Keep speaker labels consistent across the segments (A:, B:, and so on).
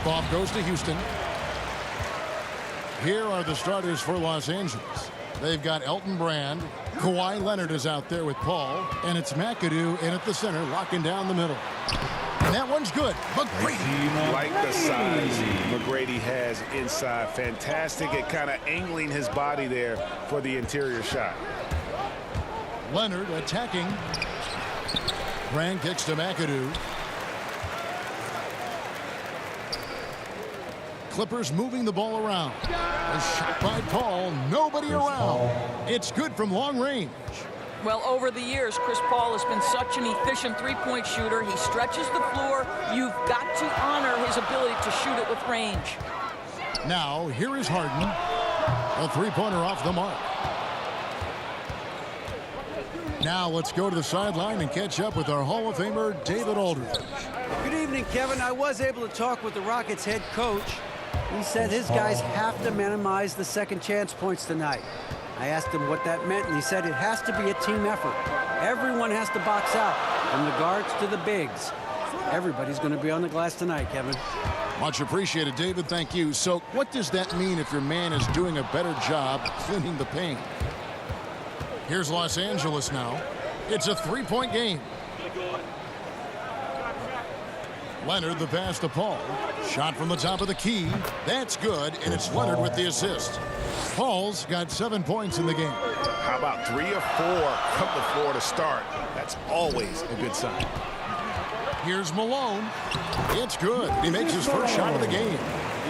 A: Tip-off goes to Houston. Here are the starters for Los Angeles. They've got Elton Brand. Kawhi Leonard is out there with Paul. And it's McAdoo in at the center, locking down the middle. And that one's good. McGrady.
B: Like the size McGrady has inside. Fantastic at kind of angling his body there for the interior shot.
A: Leonard attacking. Brand kicks to McAdoo. Clippers moving the ball around. A shot by Paul. Nobody around. It's good from long range.
C: Well, over the years, Chris Paul has been such an efficient three-point shooter. He stretches the floor. You've got to honor his ability to shoot it with range.
A: Now, here is Harden. A three-pointer off the mark. Now, let's go to the sideline and catch up with our Hall of Famer, David Aldridge.
D: Good evening, Kevin. I was able to talk with the Rockets head coach. He said his guys have to minimize the second chance points tonight. I asked him what that meant, and he said it has to be a team effort. Everyone has to box out, from the guards to the bigs. Everybody's going to be on the glass tonight, Kevin.
A: Much appreciated, David. Thank you. So what does that mean if your man is doing a better job cleaning the paint? Here's Los Angeles now. It's a three-point game. Leonard, the pass to Paul. Shot from the top of the key. That's good, and it's Leonard with the assist. Paul's got 7 points in the game.
B: How about 3 or 4 from the floor to start? That's always a good sign.
A: Here's Malone. It's good. He makes his first shot of the game.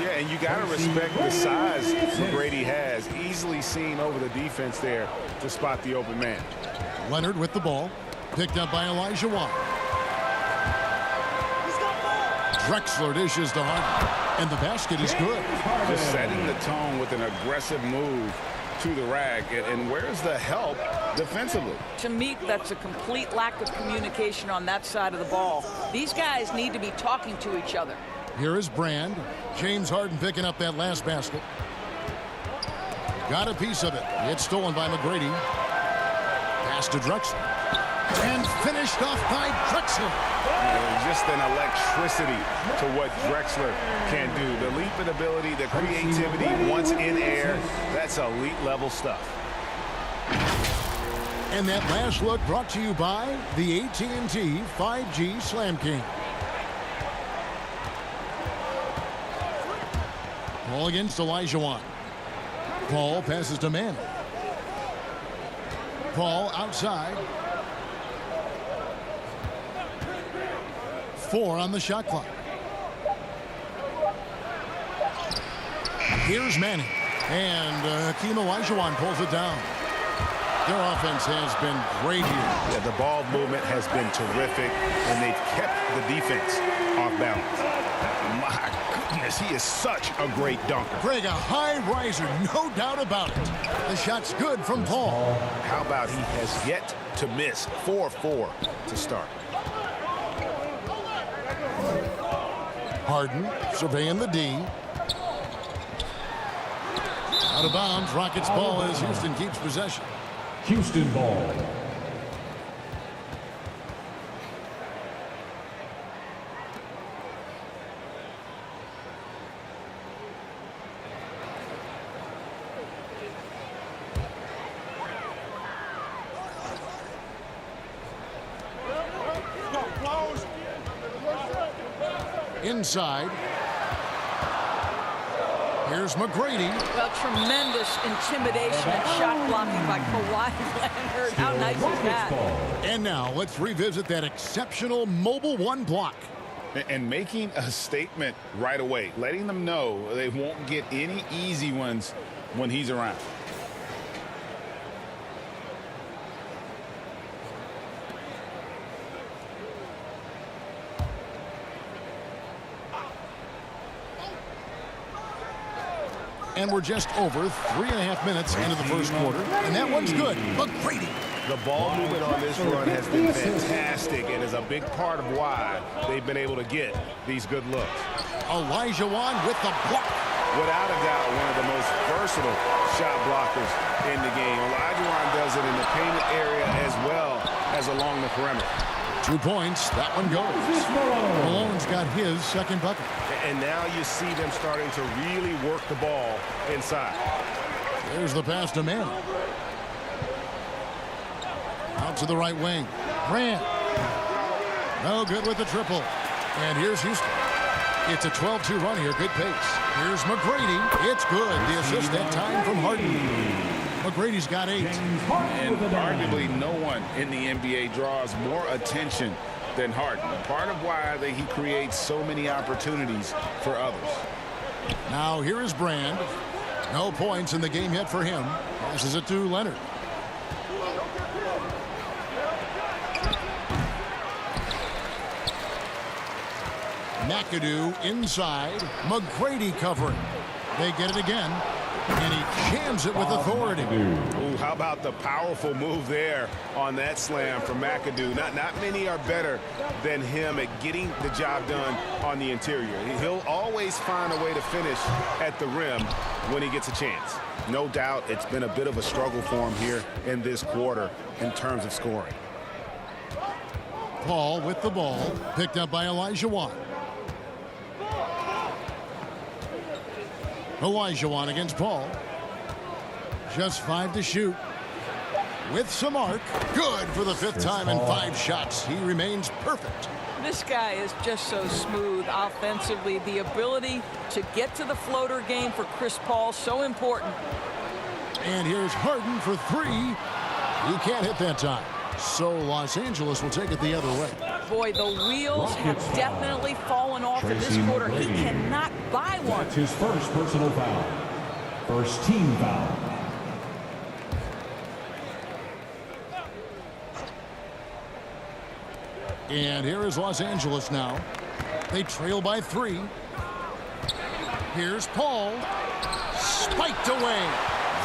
B: Yeah, and you got to respect the size McGrady has. Easily seen over the defense there to spot the open man.
A: Leonard with the ball. Picked up by Elijah Wan. Drexler dishes to Harden. And the basket is good.
B: Just setting the tone with an aggressive move to the rack. And where's the help defensively?
C: To me, that's a complete lack of communication on that side of the ball. These guys need to be talking to each other.
A: Here is Brand. James Harden picking up that last basket. Got a piece of it. It's stolen by McGrady. Pass to Drexler. And finished off by Drexler.
B: Just an electricity to what Drexler can do. The leaping ability, the creativity once in air, that's elite level stuff.
A: And that last look brought to you by the AT&T 5G Slam King. Paul against Elijah Wan. Paul passes to Mann. Paul outside. 4 on the shot clock. Here's Manning. And Hakeem Olajuwon pulls it down. Their offense has been great here.
B: Yeah, the ball movement has been terrific, and they've kept the defense off balance. My goodness, he is such a great dunker.
A: Greg, a high riser, no doubt about it. The shot's good from Paul.
B: How about he has yet to miss 4-4 to start.
A: Harden surveying the D. Out of bounds, Rockets ball as Houston keeps possession.
E: Houston ball.
C: Inside.
A: Here's McGrady.
C: Well, tremendous intimidation and shot blocking by Kawhi Leonard. How nice is that?
A: And now let's revisit that exceptional Mobile One block.
B: And making a statement right away, letting them know they won't get any easy ones when he's around.
A: And we're just over 3.5 minutes into the first quarter. And that one's good. McGrady.
B: The ball movement on this run has been fantastic and is a big part of why they've been able to get these good looks.
A: Elijah Wan with the block.
B: Without a doubt, one of the most versatile shot blockers in the game. Elijah Wan does it in the painted area as well as along the perimeter.
A: 2 points. That one goes. Malone's got his second bucket.
B: And now you see them starting to really work the ball inside.
A: There's the pass to Mann. Out to the right wing. Grant. No good with the triple. And here's Houston. It's a 12-2 run here. Good pace. Here's McGrady. It's good. The assist that time from Harden. McGrady's got 8.
F: And arguably no one in the NBA draws more attention than Harden. Part of why he creates so many opportunities for others.
A: Now here is Brand. No points in the game yet for him. Passes it to Leonard. McAdoo inside. McGrady covering. They get it again. And he jams it with authority.
B: Ooh, how about the powerful move there on that slam from McAdoo? Not many are better than him at getting the job done on the interior. He'll always find a way to finish at the rim when he gets a chance. No doubt it's been a bit of a struggle for him here in this quarter in terms of scoring.
A: Paul with the ball. Picked up by Olajuwon. Olajuwon against Paul. Just 5 to shoot. With some arc. Good for the 5th time in 5 shots. He remains perfect.
C: This guy is just so smooth offensively. The ability to get to the floater game for Chris Paul, so important.
A: And here's Harden for 3. He can't hit that time. So Los Angeles will take it the other way.
C: Boy, the wheels have definitely fallen off in this quarter. He cannot buy one.
E: That's his first personal foul. First team foul.
A: And here is Los Angeles now. They trail by 3. Here's Paul. Spiked away.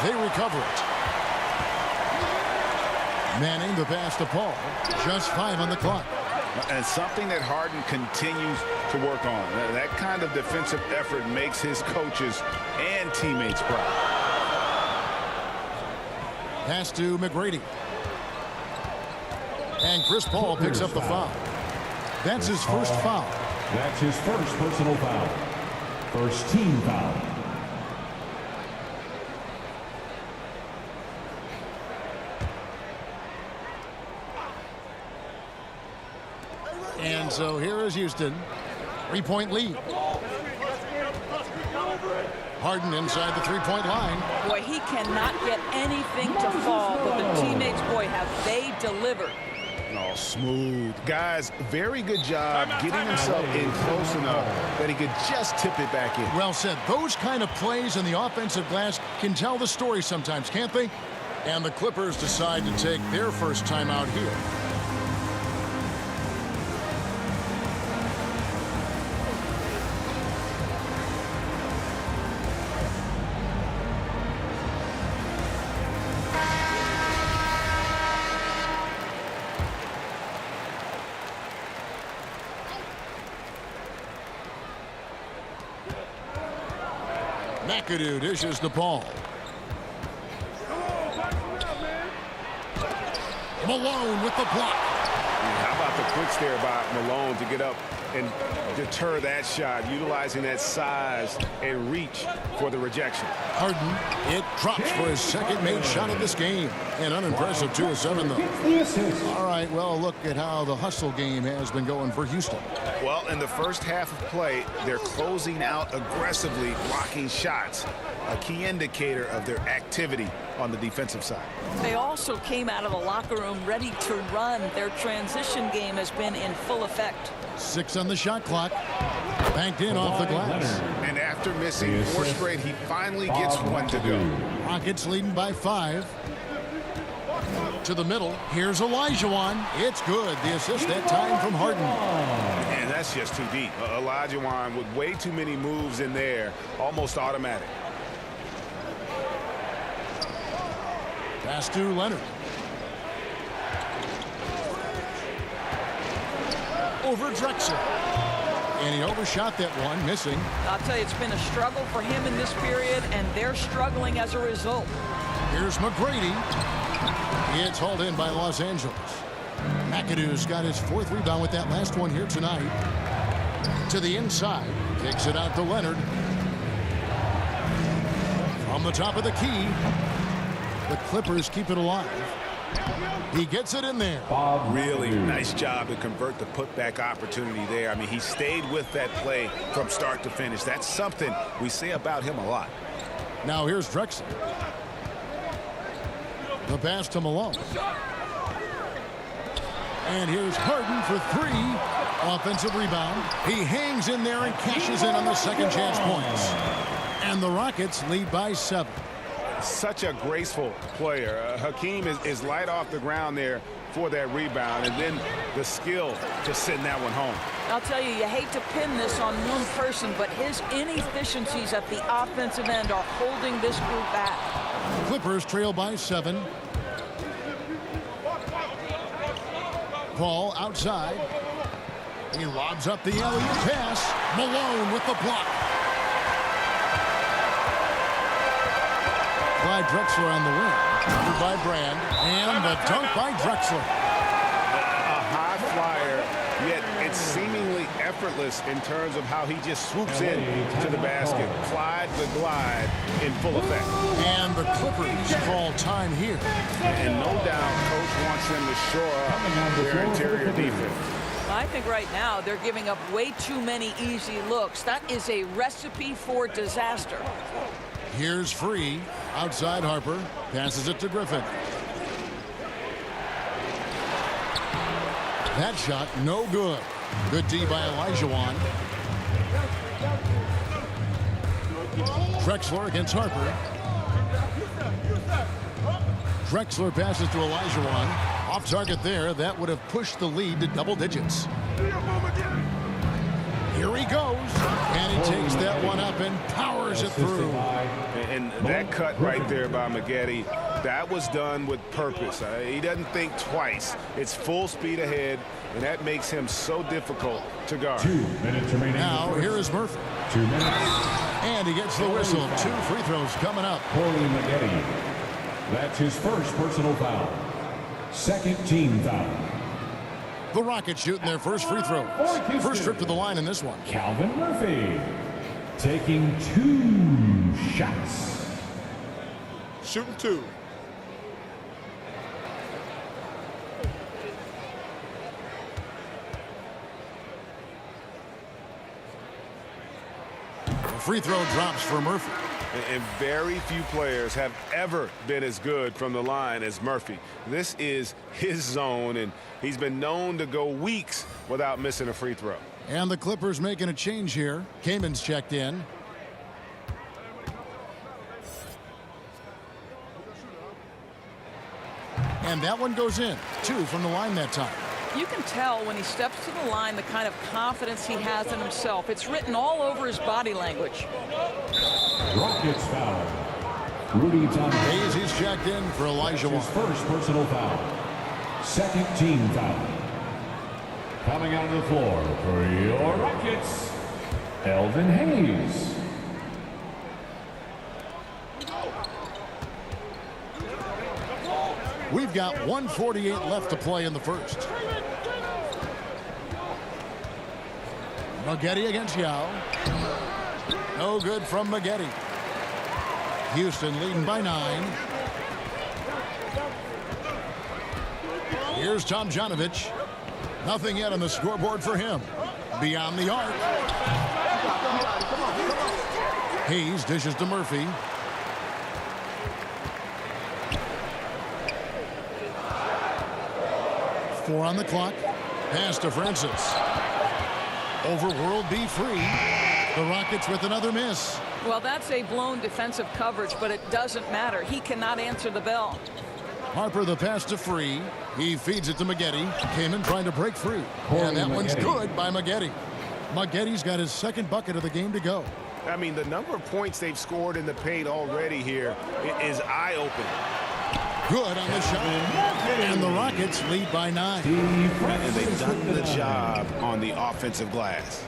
A: They recover it. Manning the pass to Paul. Just 5 on the clock.
F: And something that Harden continues to work on. That kind of defensive effort makes his coaches and teammates proud.
A: Pass to McGrady. And Chris Paul picks up the foul. That's his first foul.
E: That's his first personal foul. First team foul.
A: And so here is Houston. 3-point lead. Harden inside the 3-point line.
C: Boy, he cannot get anything to fall, but the teammates, boy, have they delivered.
B: Oh, smooth. Guys, very good job getting himself in close enough that he could just tip it back in.
A: Well said. Those kind of plays in the offensive glass can tell the story sometimes, can't they? And the Clippers decide to take their first timeout here. McAdoo dishes the ball. Malone with the block.
B: How about the quicks there by Malone to get up and deter that shot, utilizing that size and reach for the rejection.
A: Harden, it drops for his second made shot of this game. An unimpressive 2 of 7, though. All right, well, look at how the hustle game has been going for Houston.
B: Well, in the first half of play, they're closing out aggressively, blocking shots, a key indicator of their activity on the defensive side.
C: They also came out of the locker room ready to run. Their transition game has been in full effect.
A: 6 on the shot clock. Banked in off the glass.
B: And after missing 4 straight, he finally gets one to go.
A: Rockets leading by 5. To the middle. Here's Olajuwon. It's good. The assist that time from Harden.
B: And that's just too deep. Olajuwon with way too many moves in there. Almost automatic.
A: Pass to Leonard. Over Drexler. And he overshot that one, missing.
C: I'll tell you, it's been a struggle for him in this period, and they're struggling as a result.
A: Here's McGrady. It's hauled in by Los Angeles. McAdoo's got his 4th rebound with that last one here tonight. To the inside. Kicks it out to Leonard. From the top of the key. The Clippers keep it alive. He gets it in there.
B: Really nice job to convert the putback opportunity there. I mean, he stayed with that play from start to finish. That's something we say about him a lot.
A: Now here's Drexler. The pass to Malone. And here's Harden for 3. Offensive rebound. He hangs in there and cashes in on the second chance points. And the Rockets lead by 7.
B: Such a graceful player. Hakeem is light off the ground there for that rebound, and then the skill to send that one home.
C: I'll tell you, you hate to pin this on one person, but his inefficiencies at the offensive end are holding this group back.
A: Clippers trail by 7. Paul outside. He lobs up the alley-oop pass. Malone with the block. By Drexler on the wing. Covered by Brand. And the dunk by Drexler.
B: A high flyer, yet it's seemingly effortless in terms of how he just swoops in to the basket. Clyde the glide in full effect.
A: And the Clippers call time here.
B: And no doubt, Coach wants them to shore up their interior defense.
C: I think right now they're giving up way too many easy looks. That is a recipe for disaster.
A: Here's Free. Outside Harper. Passes it to Griffin. That shot no good. Good D by Olajuwon. Drexler against Harper. Drexler passes to Olajuwon. Off target there. That would have pushed the lead to double digits. Here he goes. And he takes that one up and powers it through.
B: And that cut right there by Maggette, that was done with purpose. He doesn't think twice. It's full speed ahead, and that makes him so difficult to guard.
E: 2 minutes remaining.
A: Now, here is Murphy.
E: 2 minutes.
A: And he gets the whistle. 2 free throws coming up.
E: Corey Maggette. That's his first personal foul. Second team foul.
A: The Rockets shooting their first free throw. First trip to the line in this one.
E: Calvin Murphy taking 2 shots.
B: Shooting 2.
A: The free throw drops for Murphy.
B: And very few players have ever been as good from the line as Murphy. This is his zone, and he's been known to go weeks without missing a free throw.
A: And the Clippers making a change here. Kaman's checked in. And that one goes in. 2 from the line that time.
C: You can tell when he steps to the line the kind of confidence he has in himself. It's written all over his body language.
E: Rockets foul. Rudy Hayes.
A: He's checked in for Olajuwon.
E: His first personal foul. Second team foul. Coming out of the floor for your Rockets, Elvin Hayes.
A: We've got 1:48 left to play in the first. Maggette against Yao. No good from Maggette. Houston leading by 9. Here's Tomjanovich. Nothing yet on the scoreboard for him. Beyond the arc. Hayes dishes to Murphy. Four on the clock. Pass to Francis. Over World B free. The Rockets with another miss.
C: Well, that's a blown defensive coverage, but it doesn't matter. He cannot answer the bell.
A: Harper the pass to Free. He feeds it to Maggette. Kaman trying to break free. And that one's good by Maggette. Maggette's got his second bucket of the game to go.
B: I mean, the number of points they've scored in the paint already here is eye-opening.
A: Good on the shot. And the Rockets lead by 9.
B: And they've done the job on the offensive glass.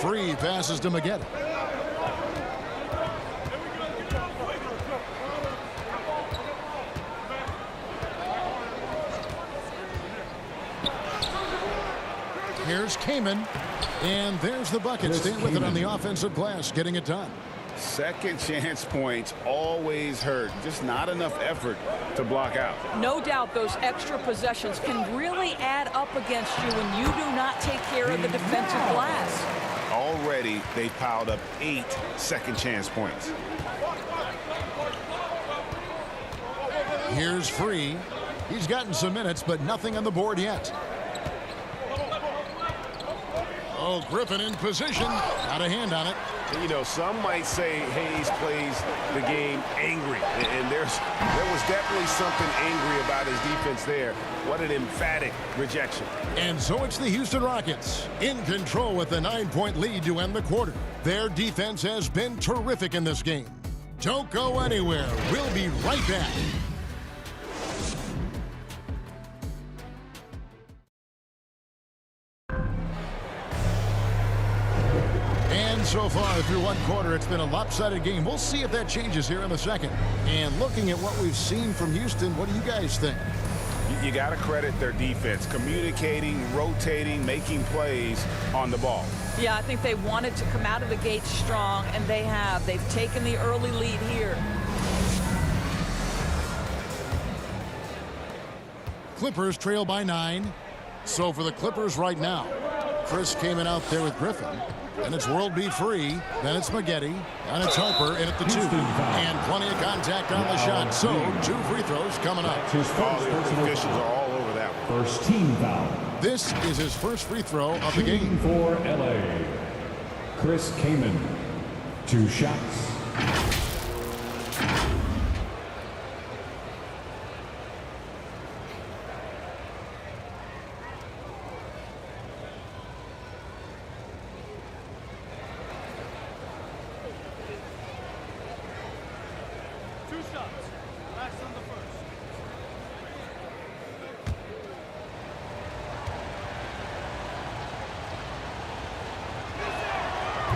A: Free passes to Maggette. Here's Kaman. And there's the bucket. Staying with it on the offensive glass, getting it done.
F: Second chance points always hurt. Just not enough effort to block out.
C: No doubt those extra possessions can really add up against you when you do not take care of the defensive glass.
B: Already, they piled up 8 second chance points.
A: Here's Free. He's gotten some minutes, but nothing on the board yet. Oh, Griffin in position. Got a hand on it.
B: You know, some might say Hayes plays the game angry, and there was definitely something angry about his defense there. What an emphatic rejection.
A: And so it's the Houston Rockets in control with a 9-point lead to end the quarter. Their defense has been terrific in this game. Don't go anywhere. We'll be right back. So far through one quarter, it's been a lopsided game. We'll see if that changes here in the second. And looking at what we've seen from Houston, what do you guys think?
B: You got to credit their defense, communicating, rotating, making plays on the ball.
C: Yeah, I think they wanted to come out of the gate strong, and they have. They've taken the early lead here.
A: Clippers trail by 9. So for the Clippers right now, Chris came in out there with Griffin. And it's World Beat Free. Then it's Maggette. And it's Harper in at the 2. And plenty of contact on the shot. So 2 free throws coming up.
B: All the officials are all over that one.
E: First team foul.
A: This is his first free throw of the game.
E: For LA, Chris Kaman. 2 shots.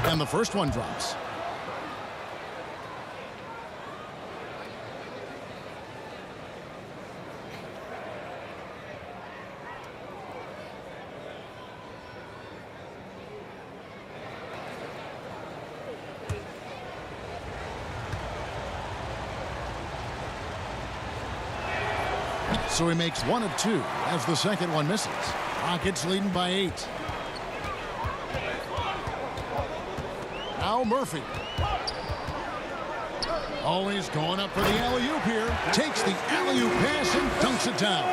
A: And the first one drops. So he makes 1 of 2 as the second one misses. Rockets leading by 8. Now Murphy. Always going up for the alley-oop here. Takes the alley-oop pass and dunks it down.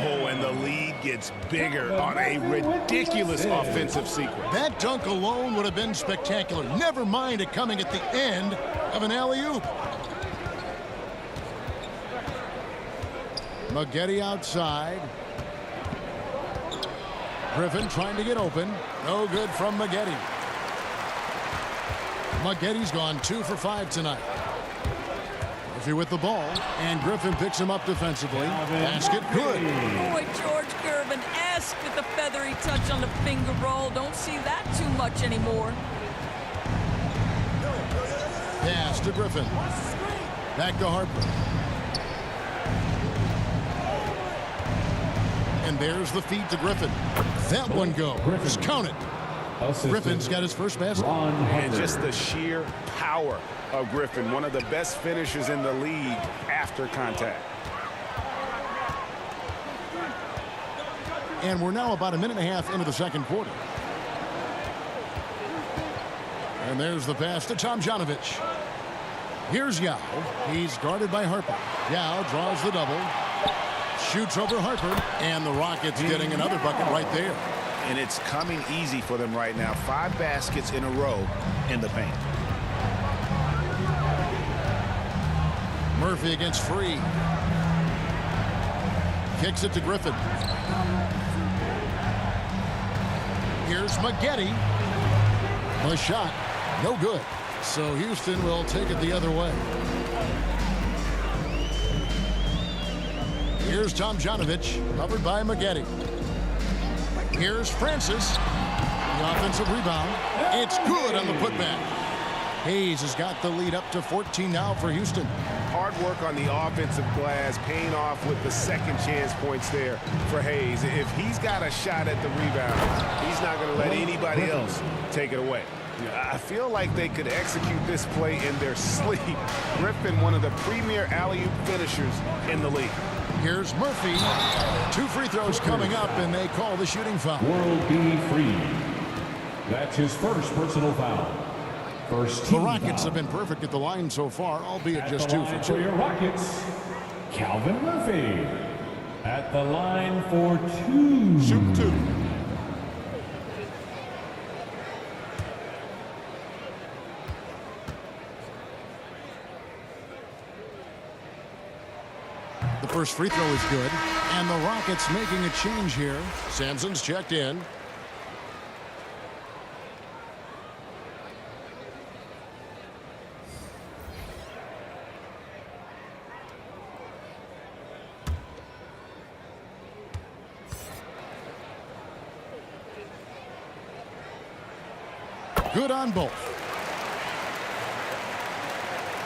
B: Oh, and the lead gets bigger on a ridiculous offensive sequence.
A: That dunk alone would have been spectacular. Never mind it coming at the end of an alley-oop. Maggette outside. Griffin trying to get open. No good from Maggette. Maggette's gone 2 for 5 tonight. Murphy with the ball, and Griffin picks him up defensively. Basket good.
C: Boy, George Gervin asked with the feathery touch on the finger roll. Don't see that too much anymore.
A: Pass to Griffin. Back to Harper. And there's the feed to Griffin. That one goes.
E: Griffin.
A: Count it. Griffin's got his first basket.
B: And just the sheer power of Griffin, one of the best finishers in the league after contact.
A: And we're now about a minute and a half into the second quarter. And there's the pass to Tomjanovich. Here's Yao. He's guarded by Harper. Yao draws the double. Shoots over Harper. And the Rockets getting another bucket right there.
B: And it's coming easy for them right now. 5 baskets in a row in the paint.
A: Murphy against Free. Kicks it to Griffin. Here's Maggette. The shot, no good. So Houston will take it the other way. Here's Tomjanovich, covered by Maggette. Here's Francis. The offensive rebound. It's good on the putback. Hayes has got the lead up to 14 now for Houston.
B: hard work on the offensive glass paying off with the second chance points there for Hayes. If he's got a shot at the rebound, he's not going to let anybody else take it away. I feel like they could execute this play in their sleep. Griffin, one of the premier alley-oop finishers in the league.
A: Here's Murphy. 2 free throws coming up, and they call the shooting foul.
E: World B. Free. That's his first personal foul. First
A: The
E: team
A: Rockets
E: foul.
A: have been perfect at the line so far, albeit
E: At
A: just
E: the
A: 2
E: line
A: for 2.
E: your Rockets, Calvin Murphy. At the line for 2.
A: Shoot 2. The first free throw is good, and the Rockets making a change here. Sampson's checked in. Good on both.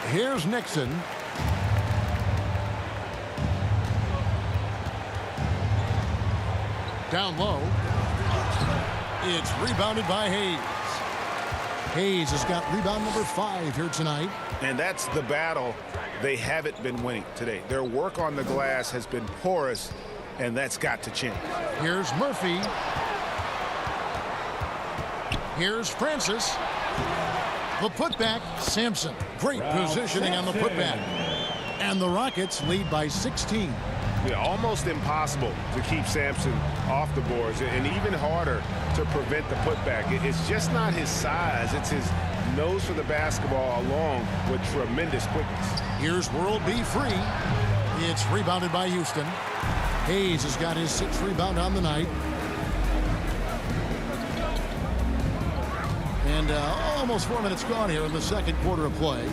A: Here's Nixon. Down low. It's rebounded by Hayes. Hayes has got rebound number 5 here tonight.
B: And that's the battle they haven't been winning today. Their work on the glass has been porous, and that's got to change.
A: Here's Murphy. Here's Francis. The putback, Sampson. Great positioning on the putback. And the Rockets lead by 16.
B: Yeah, almost impossible to keep Sampson off the boards, and even harder to prevent the putback. It's just not his size. It's his nose for the basketball along with tremendous quickness.
A: Here's World B. Free. It's rebounded by Houston. Hayes has got his 6th rebound on the night. And almost 4 minutes gone here in the second quarter of play.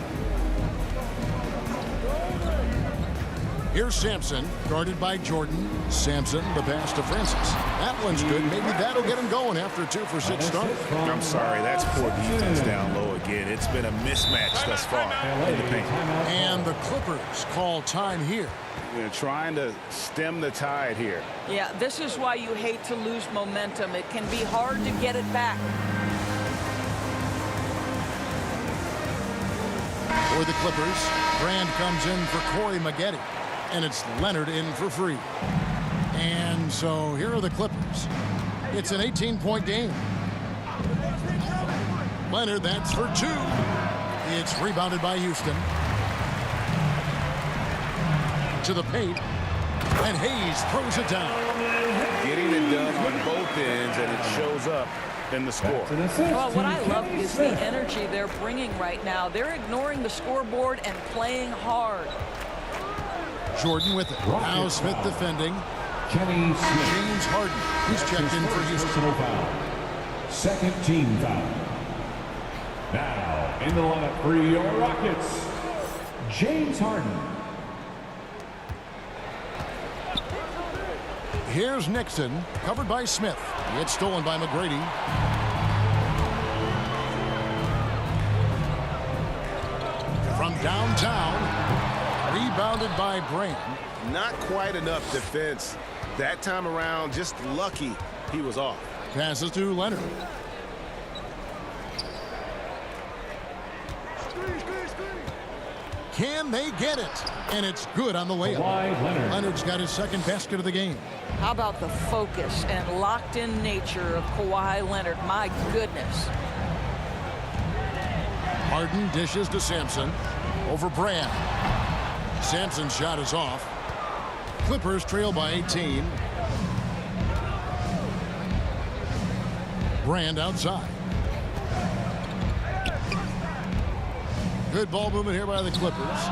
A: Here's Sampson, guarded by Jordan. Sampson, the pass to Francis. That one's good. Maybe that'll get him going after a 2 for 6 start.
B: I'm sorry, that's poor defense down low again. It's been a mismatch thus far in the paint.
A: And the Clippers call time here.
B: They're trying to stem the tide here.
C: Yeah, this is why you hate to lose momentum. It can be hard to get it back.
A: For the Clippers, Brand comes in for Corey Maggette. And it's Leonard in for Free. And so here are the Clippers. It's an 18-point game. Leonard, that's for 2. It's rebounded by Houston. To the paint. And Hayes throws it down.
B: Getting it done on both ends, and it shows up in the score.
C: Well, what I love is the energy they're bringing right now. They're ignoring the scoreboard and playing hard.
A: Jordan with it. Now Smith defending.
E: Kenny Smith.
A: James Harden, who's checked in for Houston.
E: Personal foul. Second team foul. Now in the lineup for your Rockets, James Harden.
A: Here's Nixon, covered by Smith. It's stolen by McGrady. From downtown, rebounded by Brand.
B: Not quite enough defense that time around. Just lucky he was off.
A: Passes to Leonard. Can they get it? And it's good on the layup.
E: Kawhi Leonard.
A: Leonard's got his second basket of the game.
C: How about the focus and locked-in nature of Kawhi Leonard? My goodness.
A: Harden dishes to Sampson. Over Brand. Sampson's shot is off. Clippers trail by 18. Brand outside. Good ball movement here by the Clippers.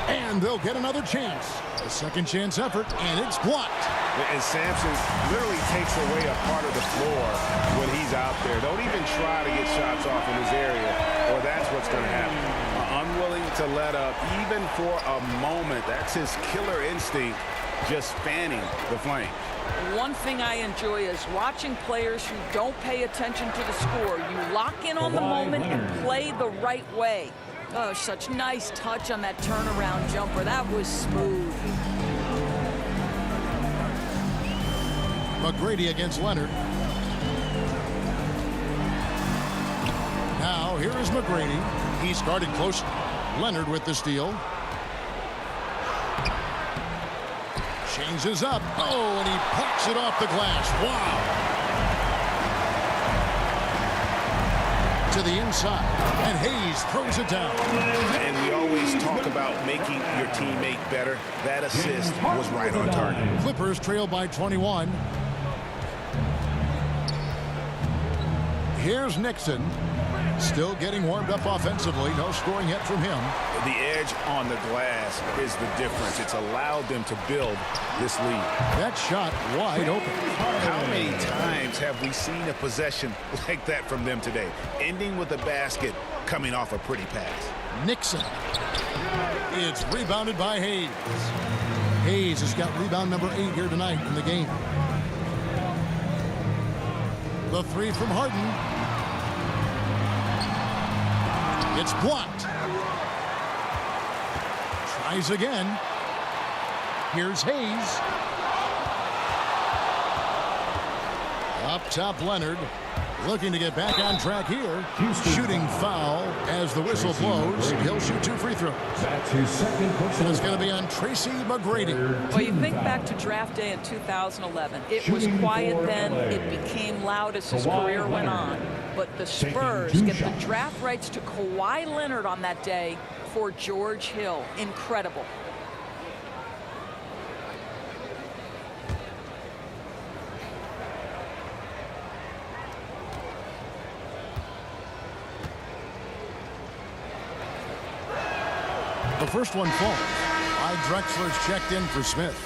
A: And they'll get another chance. A second chance effort, and it's blocked.
B: And Sampson literally takes away a part of the floor when he's out there. Don't even try to get shots off in his area, or that's what's going to happen. Unwilling to let up, even for a moment. That's his killer instinct, just fanning the flame.
C: One thing I enjoy is watching players who don't pay attention to the score. You lock in on the moment and play the right way. Oh, such nice touch on that turnaround jumper. That was smooth.
A: McGrady against Leonard. Now, here is McGrady. He's guarded close. Leonard with the steal. Changes up. Oh, and he plucks it off the glass. Wow. To the inside, and Hayes throws it down.
B: And we always talk about making your teammate better. That assist was right on target.
A: Clippers trail by 21. Here's Nixon. Still getting warmed up offensively. No scoring yet from him.
B: The edge on the glass is the difference. It's allowed them to build this lead.
A: That shot wide open.
B: How many times have we seen a possession like that from them today? Ending with a basket, coming off a pretty pass.
A: Nixon. It's rebounded by Hayes. Hayes has got rebound number 8 here tonight in the game. The three from Harden. It's blocked. Tries again. Here's Hayes. Up top, Leonard. Looking to get back on track here. Shooting foul as the whistle blows. He'll shoot 2 free throws.
E: That's his second personal.
A: It's going to be on Tracy McGrady.
C: Well, you think back to draft day in 2011. It was quiet then. It became loud as his career went on. But the Spurs get the draft rights to Kawhi Leonard on that day for George Hill. Incredible.
A: The first one falls. Clyde Drexler's checked in for Smith.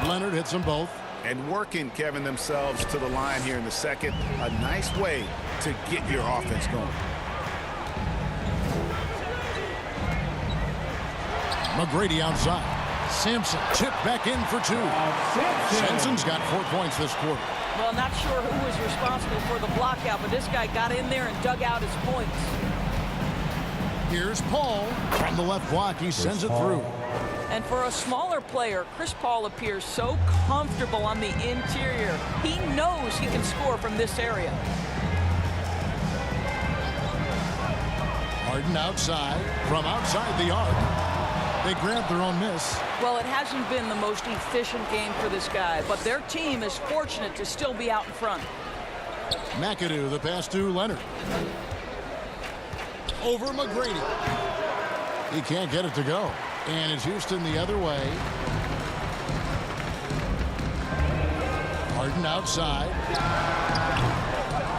A: Leonard hits them both.
B: And working, Kevin, themselves to the line here in the second. A nice way to get your offense going.
A: McGrady outside. Sampson tipped back in for 2. Simpson's got 4 points this quarter.
C: Well, not sure who was responsible for the blockout, but this guy got in there and dug out his points.
A: Here's Paul. From the left block, he sends it through.
C: And for a smaller player, Chris Paul appears so comfortable on the interior. He knows he can score from this area.
A: Harden outside. From outside the arc. They grabbed their own miss.
C: Well, it hasn't been the most efficient game for this guy, but their team is fortunate to still be out in front.
A: McAdoo, the pass to Leonard. Over McGrady. He can't get it to go. And it's Houston the other way. Harden outside.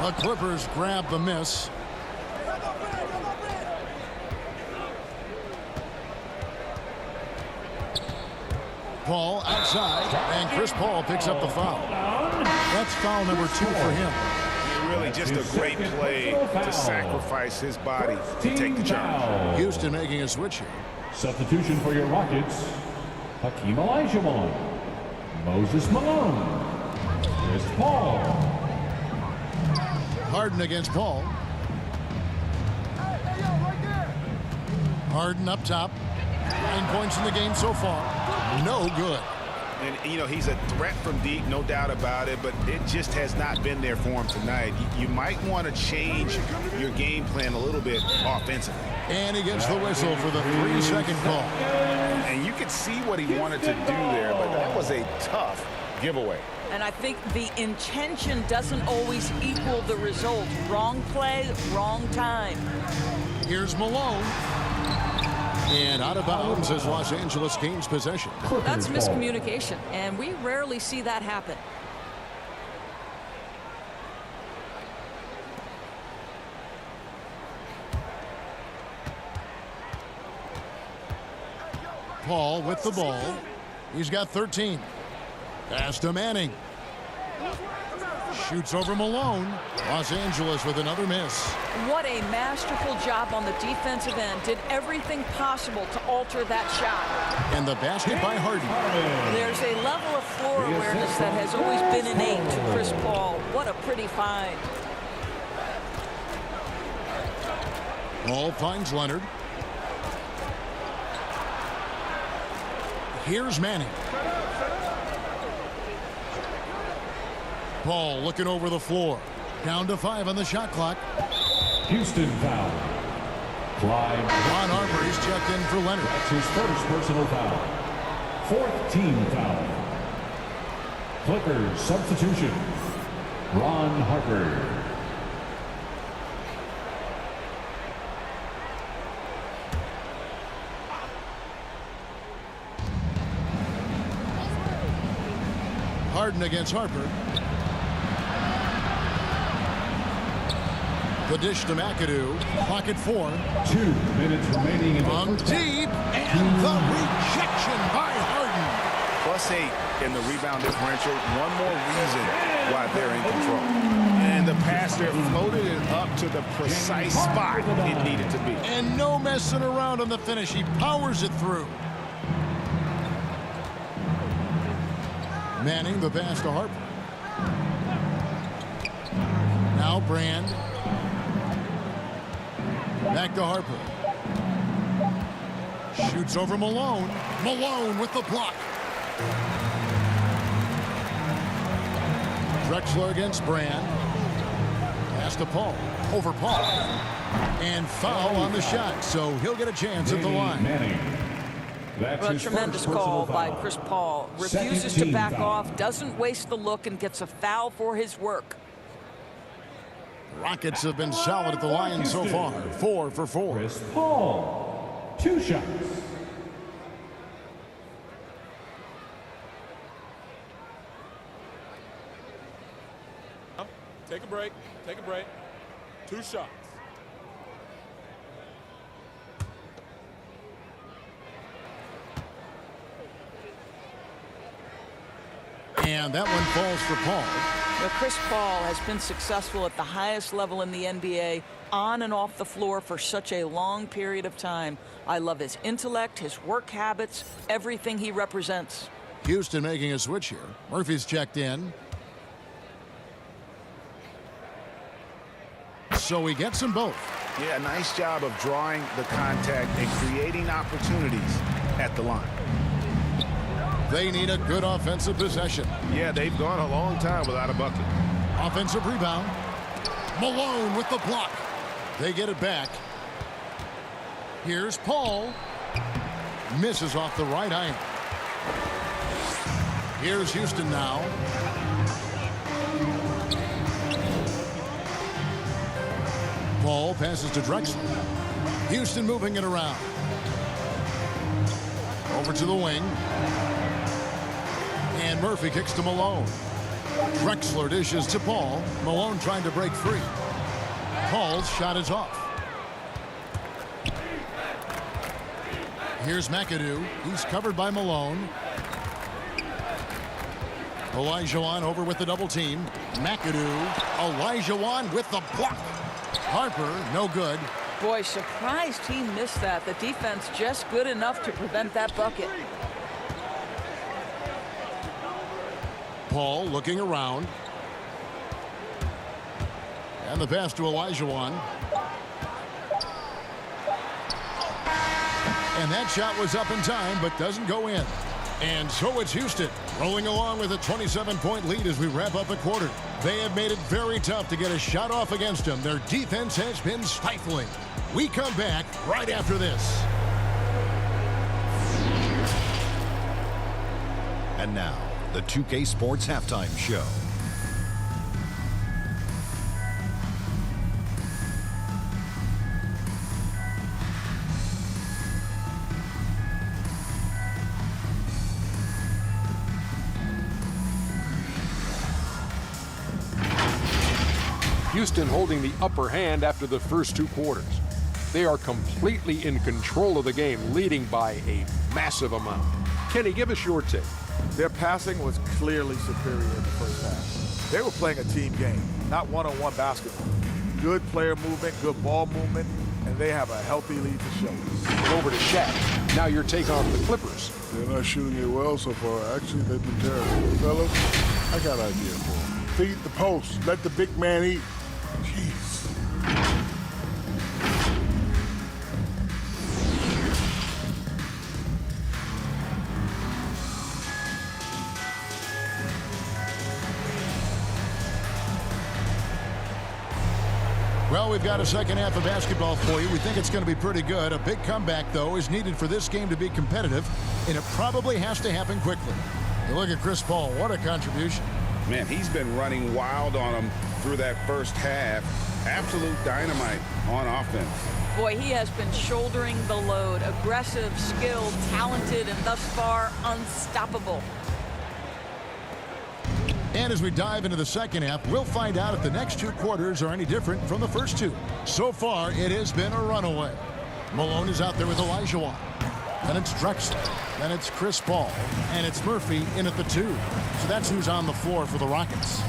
A: The Clippers grab the miss. Paul outside, and Chris Paul picks up the foul. That's foul number 2 for him.
B: Really just a great play to sacrifice his body to take the charge.
A: Houston making a switch here.
E: Substitution for your Rockets, Hakeem Olajuwon, Moses Malone, Chris Paul.
A: Harden against Paul. Harden up top. 9 points in the game so far. No good.
B: And, you know, he's a threat from deep, no doubt about it, but it just has not been there for him tonight. You might want to change your game plan a little bit offensively.
A: And he gets the whistle for the 3-second call.
B: And you could see what he wanted to do there, but that was a tough giveaway.
C: And I think the intention doesn't always equal the result. Wrong play, wrong time.
A: Here's Malone. And out of bounds as Los Angeles gains possession.
C: That's miscommunication, and we rarely see that happen.
A: Paul with the ball. He's got 13. Pass to Manning. Shoots over Malone. Los Angeles with another miss.
C: What a masterful job on the defensive end. Did everything possible to alter that shot.
A: And the basket by Harden.
C: There's a level of floor awareness that has always been innate to Chris Paul. What a pretty find.
A: Paul finds Leonard. Here's Manning. Paul looking over the floor. Down to 5 on the shot clock.
E: Houston foul. Clyde
A: Ron Harper is checked in for Leonard.
E: That's his first personal foul. 4th team foul. Clippers substitution. Ron Harper.
A: Harden against Harper. The dish to McAdoo. Clock at 4.
E: 2 minutes remaining in the
A: From
E: first half.
A: deep. And the rejection by Harden.
F: +8 in the rebound differential. One more reason why they're in control. And the pass there floated it up to the precise spot it needed to be.
A: And no messing around on the finish. He powers it through. Manning the pass to Harper. Now Brand. Back to Harper. Shoots over Malone. Malone with the block. Drexler against Brand. Pass to Paul. Over Paul. And foul on the shot, so he'll get a chance at the line.
E: Manning. That's
C: Well, a
E: his
C: tremendous
E: first
C: call
E: personal
C: by
E: foul.
C: Chris Paul. Refuses
E: Second
C: to
E: team
C: back
E: foul.
C: off, doesn't waste the look, and gets a foul for his work.
A: Rockets have been solid at the line so far. 4 for 4.
E: Chris Paul. 2 shots.
G: Take a break. Take a break. 2 shots.
A: And that one falls for Paul.
C: Now, Chris Paul has been successful at the highest level in the NBA, on and off the floor for such a long period of time. I love his intellect, his work habits, everything he represents.
A: Houston making a switch here. Murphy's checked in. So he gets them both.
F: Yeah, nice job of drawing the contact and creating opportunities at the line.
A: They need a good offensive possession.
B: Yeah, they've gone a long time without a bucket.
A: Offensive rebound. Malone with the block. They get it back. Here's Paul. Misses off the right iron. Here's Houston now. Paul passes to Drexler. Houston moving it around. Over to the wing. And Murphy kicks to Malone. Drexler dishes to Paul. Malone trying to break free. Paul's shot is off. Here's McAdoo. He's covered by Malone. Olajuwon over with the double team. McAdoo. Olajuwon with the block. Harper, no good.
C: Boy, surprised he missed that. The defense just good enough to prevent that bucket.
A: Paul looking around. And the pass to Olajuwon. And that shot was up in time, but doesn't go in. And so it's Houston rolling along with a 27-point lead as we wrap up a quarter. They have made it very tough to get a shot off against them. Their defense has been stifling. We come back right after this.
H: And now, the 2K Sports Halftime Show.
G: Houston holding the upper hand after the first 2 quarters. They are completely in control of the game, leading by a massive amount. Kenny, give us your take.
I: Their passing was clearly superior in the first half. They were playing a team game, not one-on-one basketball. Good player movement, good ball movement, and they have a healthy lead to show.
G: Over to Shaq. Now your take on the Clippers.
J: They're not shooting it well so far. Actually, they've been terrible. Fellas, I got an idea for them. Feed the post. Let the big man eat. Jeez.
A: Well, we've got a second half of basketball for you. We think it's going to be pretty good. A big comeback, though, is needed for this game to be competitive, and it probably has to happen quickly. You look at Chris Paul. What a contribution.
F: Man, he's been running wild on him through that first half. Absolute dynamite on offense.
C: Boy, he has been shouldering the load. Aggressive, skilled, talented, and thus far unstoppable.
A: And as we dive into the second half, we'll find out if the next two quarters are any different from the first two. So far, it has been a runaway. Malone is out there with Olajuwon. Then it's Drexler. Then it's Chris Paul. And it's Murphy in at the 2. So that's who's on the floor for the Rockets.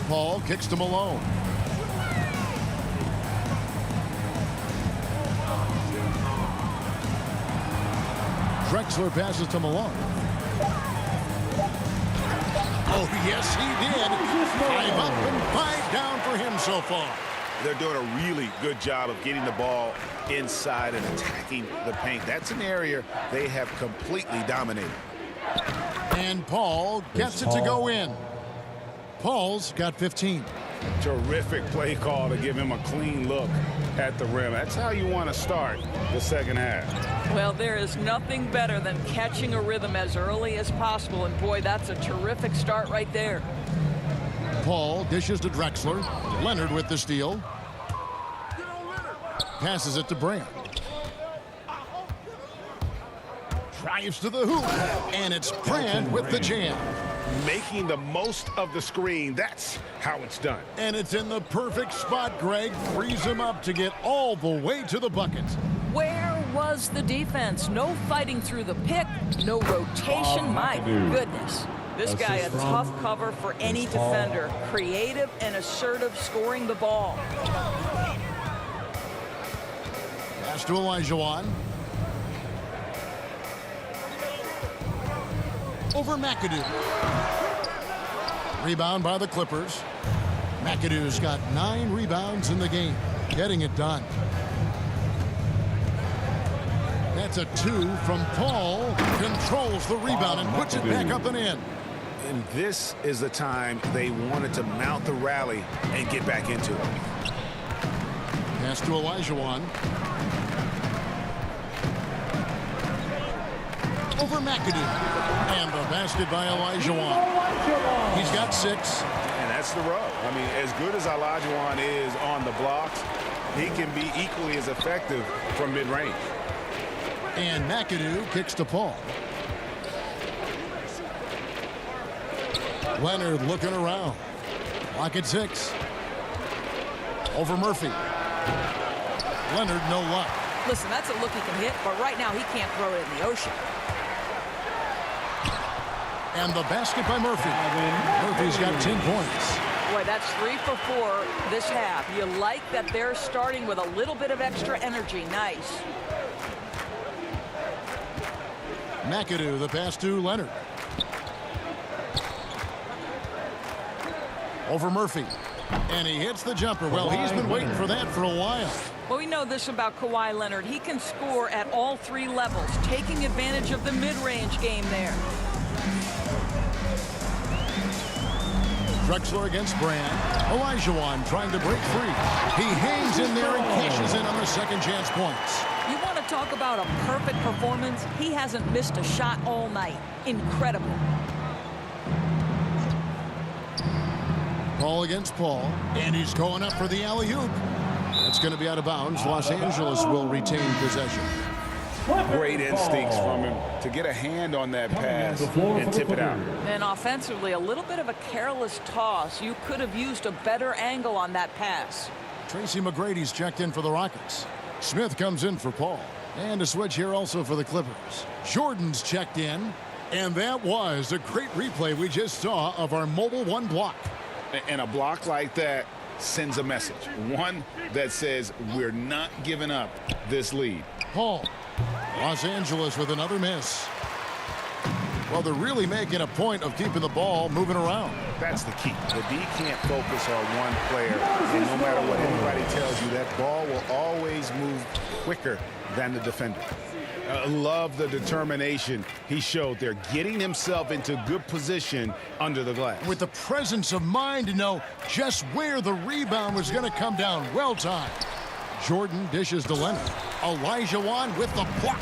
A: Paul kicks to Malone. Drexler passes to Malone. Oh, yes, he did. 5 up and 5 down for him so far.
B: They're doing a really good job of getting the ball inside and attacking the paint. That's an area they have completely dominated.
A: And Paul gets it to go in. Paul's got 15.
F: Terrific play call to give him a clean look at the rim. That's how you want to start the second half.
C: Well, there is nothing better than catching a rhythm as early as possible, and boy, that's a terrific start right there.
A: Paul dishes to Drexler. Leonard with the steal. Passes it to Brand. Drives to the hoop. And it's Brand with the jam.
B: Making the most of the screen. That's how it's done.
A: And it's in the perfect spot, Greg. Frees him up to get all the way to the bucket.
C: Where was the defense? No fighting through the pick, no rotation. My goodness. This guy a tough cover for any defender. Creative and assertive scoring the ball.
A: Pass to Olajuwon. Over McAdoo. Rebound by the Clippers. McAdoo's got 9 rebounds in the game. Getting it done. That's a 2 from Paul. Controls the rebound and puts it back up and in.
B: And this is the time they wanted to mount the rally and get back into it.
A: Pass to Olajuwon. Over McAdoo. And the basket by Olajuwon. He's got 6.
B: And that's the rub. I mean, as good as Olajuwon is on the blocks, he can be equally as effective from mid-range.
A: And McAdoo kicks to Paul. Leonard looking around. Clock at 6. Over Murphy. Leonard, no luck.
C: Listen, that's a look he can hit, but right now he can't throw it in the ocean.
A: And the basket by Murphy. Murphy's got 10 points.
C: Boy, that's 3 for 4 this half. You like that they're starting with a little bit of extra energy. Nice.
A: McAdoo, the pass to Leonard. Over Murphy. And he hits the jumper. Well, he's been waiting for that for a while.
C: Well, we know this about Kawhi Leonard. He can score at all 3 levels, taking advantage of the mid-range game there.
A: Drexler against Brand. Olajuwon trying to break free. He hangs in there and cashes in on the second chance points.
C: You want to talk about a perfect performance? He hasn't missed a shot all night. Incredible.
A: Paul against Paul. And he's going up for the alley-oop. That's going to be out of bounds. Los Angeles will retain possession.
F: Great instincts from him to get a hand on that pass and tip it out.
C: And offensively, a little bit of a careless toss. You could have used a better angle on that pass.
A: Tracy McGrady's checked in for the Rockets. Smith comes in for Paul. And a switch here also for the Clippers. Jordan's checked in. And that was a great replay we just saw of our Mobile One block.
F: And a block like that sends a message. One that says we're not giving up this lead.
A: Paul. Los Angeles with another miss. Well, they're really making a point of keeping the ball moving around.
B: That's the key. The D can't focus on one player, and no matter what anybody tells you, that ball will always move quicker than the defender. Love the determination he showed there, getting himself into good position under the glass.
A: With the presence of mind to know just where the rebound was going to come down. Well timed. Jordan dishes to Leonard. Olajuwon with the block.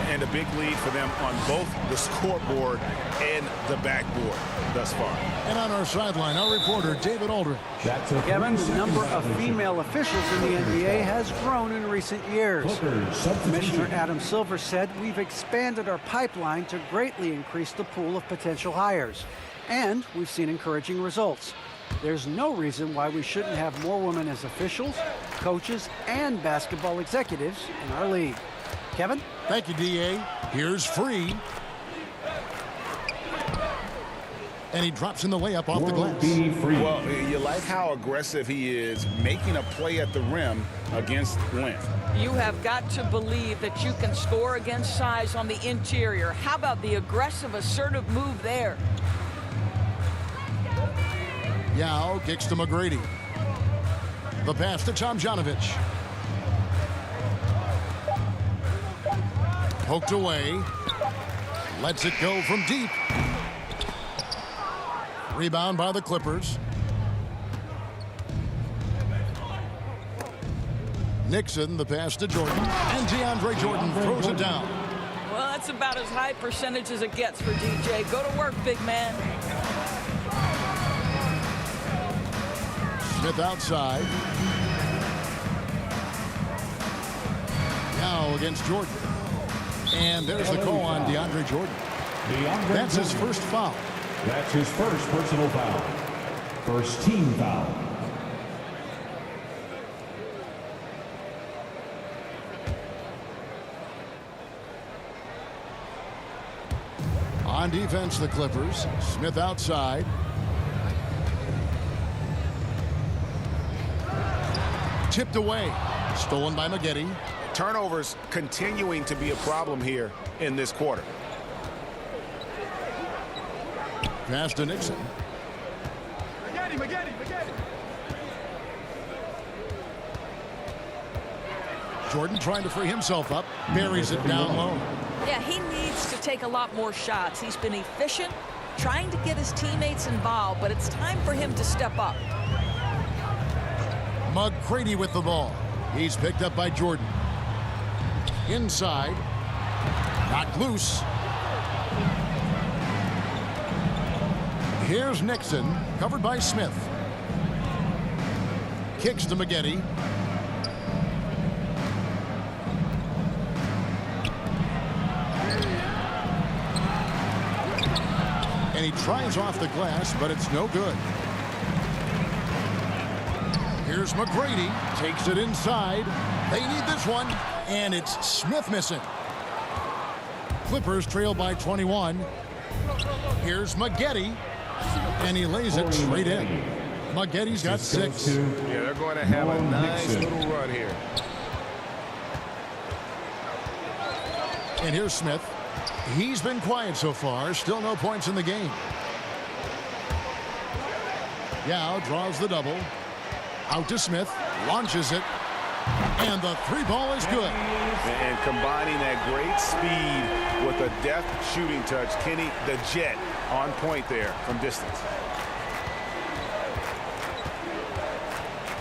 B: And a big lead for them on both the scoreboard and the backboard thus far.
A: And on our sideline, our reporter, David Aldridge.
D: Kevin, the number of female officials in the NBA has grown in recent years. Commissioner Adam Silver said we've expanded our pipeline to greatly increase the pool of potential hires. And we've seen encouraging results. There's no reason why we shouldn't have more women as officials, coaches, and basketball executives in our league. Kevin?
A: Thank you, D.A. Here's Free. And he drops in the layup off the glass.
F: Well, you like how aggressive he is making a play at the rim against length.
C: You have got to believe that you can score against size on the interior. How about the aggressive, assertive move there?
A: Yao kicks to McGrady. The pass to Tomjanovich. Poked away. Lets it go from deep. Rebound by the Clippers. Nixon, the pass to Jordan. And DeAndre Jordan throws it down.
C: Well, that's about as high percentage as it gets for DJ. Go to work, big man.
A: Smith outside. Now against Jordan. And there's the call on DeAndre Jordan. That's his first foul.
E: That's his first personal foul. First team foul.
A: On defense, the Clippers. Smith outside. Tipped away. Stolen by Maggette.
B: Turnovers continuing to be a problem here in this quarter.
A: Pass to Nixon.
B: Maggette.
A: Jordan trying to free himself up. Buries it down low.
C: Yeah, he needs to take a lot more shots. He's been efficient, trying to get his teammates involved, but it's time for him to step up.
A: McGrady with the ball. He's picked up by Jordan. Inside. Knocked loose. Here's Nixon, covered by Smith. Kicks to Maggette. And he tries off the glass, but it's no good. Here's McGrady, takes it inside. They need this one, and it's Smith missing. Clippers trail by 21. Here's Maggette, and he lays it straight in. Maggette's got 6.
B: Yeah, they're going to have a nice little run here.
A: And here's Smith. He's been quiet so far. Still no points in the game. Yao draws the double. Out to Smith. Launches it. And the 3-ball is good.
B: And combining that great speed with a deft shooting touch. Kenny, the Jet, on point there from distance.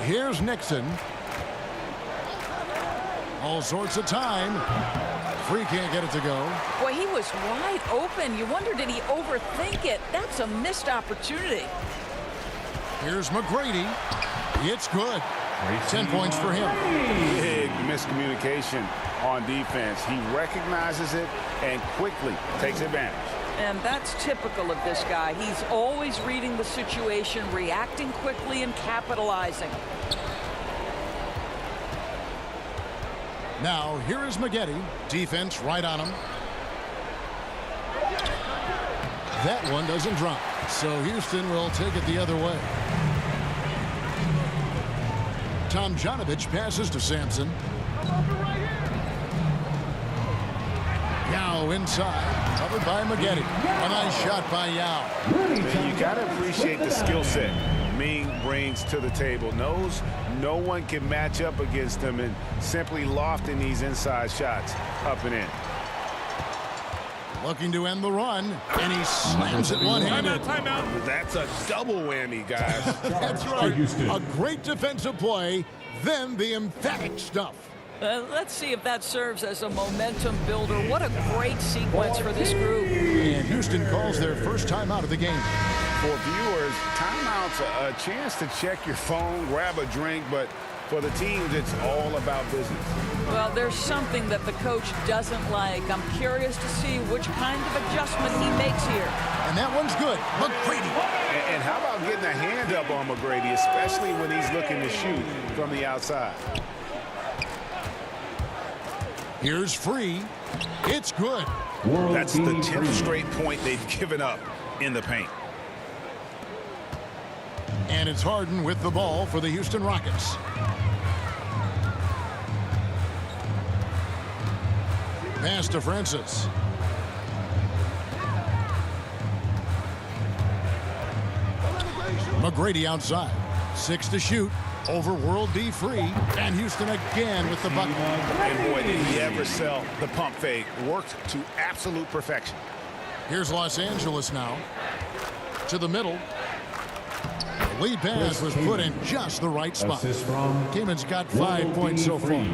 A: Here's Nixon. All sorts of time. Free can't get it to go.
C: Boy, he was wide open. You wonder, did he overthink it? That's a missed opportunity.
A: Here's McGrady. It's good. 10 points for him.
B: Big miscommunication on defense. He recognizes it and quickly takes advantage.
C: And that's typical of this guy. He's always reading the situation, reacting quickly, and capitalizing.
A: Now, here is Maggette. Defense right on him. That one doesn't drop. So Houston will take it the other way. Tomjanovich passes to Sampson. Yao inside, covered by Maggette. A nice shot by Yao.
B: Man, you got to appreciate the skill set Ming brings to the table. Knows no one can match up against him, and simply lofting these inside shots up and in.
A: Looking to end the run, and he slams it one-handed.
B: Timeout. That's a double whammy, guys.
A: That's right. A great defensive play, then the emphatic stuff.
C: Let's see if that serves as a momentum builder. What a great sequence for this group.
A: And Houston calls their first timeout of the game.
B: For viewers, timeout's a chance to check your phone, grab a drink, but for the teams, it's all about business.
C: Well, there's something that the coach doesn't like. I'm curious to see which kind of adjustment he makes here.
A: And that one's good. McGrady.
B: And how about getting a hand up on McGrady, especially when he's looking to shoot from the outside?
A: Here's Free. It's good.
F: That's the 10th straight point they've given up in the paint.
A: And it's Harden with the ball for the Houston Rockets. Pass to Francis. McGrady outside. 6 to shoot. Over World B Free. And Houston again with the bucket.
B: And boy, did he ever sell the pump fake. Worked to absolute perfection.
A: Here's Los Angeles now. To the middle. The lead pass was put in just the right spot. Kamen's got 5 points so far.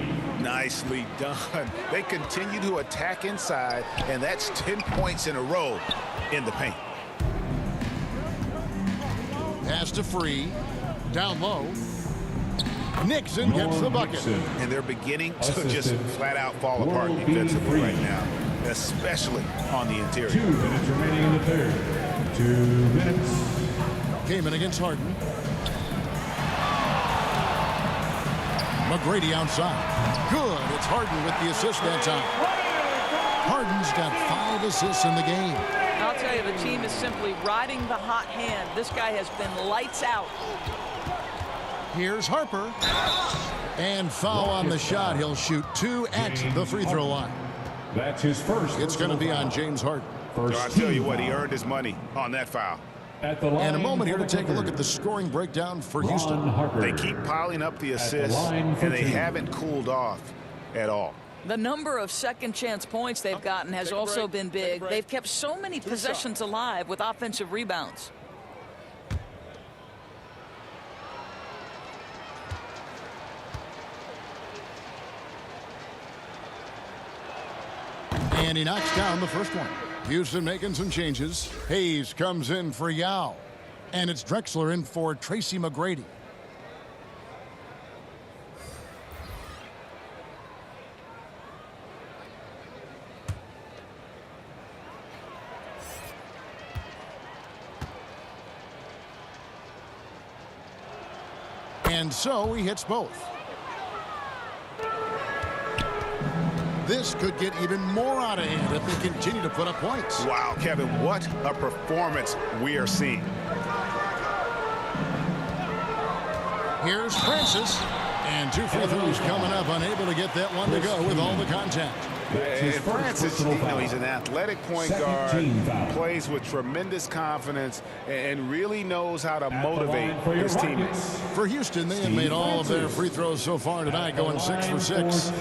B: Nicely done. They continue to attack inside, and that's 10 points in a row in the paint.
A: Pass to Free. Down low. Nixon gets the bucket.
B: And they're beginning to just flat out fall apart defensively right now, especially on the interior.
E: 2 minutes remaining in the third. 2 minutes.
A: Kaman against Harden. McGrady outside. Good. It's Harden with the assist that time. Harden's got 5 assists in the game.
C: I'll tell you, the team is simply riding the hot hand. This guy has been lights out.
A: Here's Harper. And foul on the shot. He'll shoot 2 at the free throw line.
E: That's his first.
A: It's going to be on James Harden.
B: I'll tell you what, he earned his money on that foul.
E: At the line
A: and a moment here to take a look at the scoring breakdown for Houston.
B: They keep piling up the assists, and they haven't cooled off at all.
C: The number of second chance points they've gotten has also been big. They've kept so many possessions alive with offensive rebounds.
A: And he knocks down the first one. Houston making some changes. Hayes comes in for Yao. And it's Drexler in for Tracy McGrady. And so he hits both. This could get even more out of hand if they continue to put up points.
B: Wow, Kevin, what a performance we are seeing.
A: Here's Francis. And 2 free throws coming up, unable to get that one to go with all the contact.
B: And Francis, you know, he's an athletic point guard, plays with tremendous confidence, and really knows how to motivate his teammates.
A: For Houston, they have made all of their free throws so far tonight, going 6 for 6.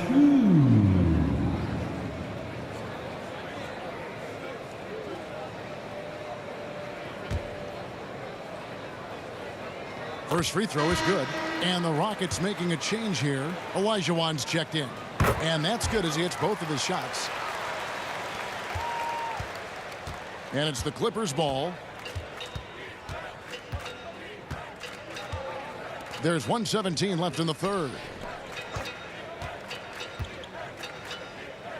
A: First free throw is good. And the Rockets making a change here. Olajuwon's checked in. And that's good as he hits both of his shots. And it's the Clippers' ball. There's 1:17 left in the third.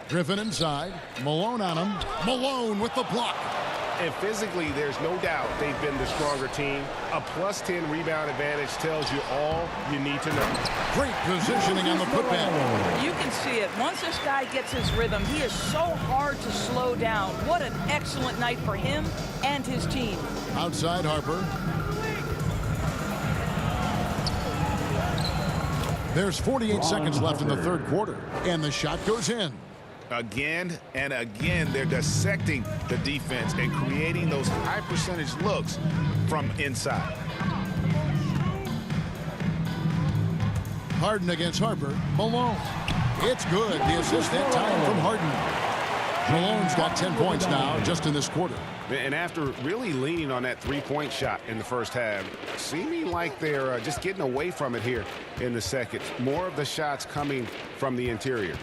A: Griffin inside. Malone on him. Malone with the block.
B: And physically, there's no doubt they've been the stronger team. A +10 rebound advantage tells you all you need to know.
A: Great positioning on the putback.
C: You can see it. Once this guy gets his rhythm, he is so hard to slow down. What an excellent night for him and his team.
A: Outside Harper. There's 48 seconds left in the third quarter, and the shot goes in.
F: Again and again, they're dissecting the defense and creating those high percentage looks from inside.
A: Harden against Harper. Malone. It's good. The assist that time from Harden. Malone's got 10 points now just in this quarter.
B: And after really leaning on that three-point shot in the first half, seeming like they're just getting away from it here in the second. More of the shots coming from the interior.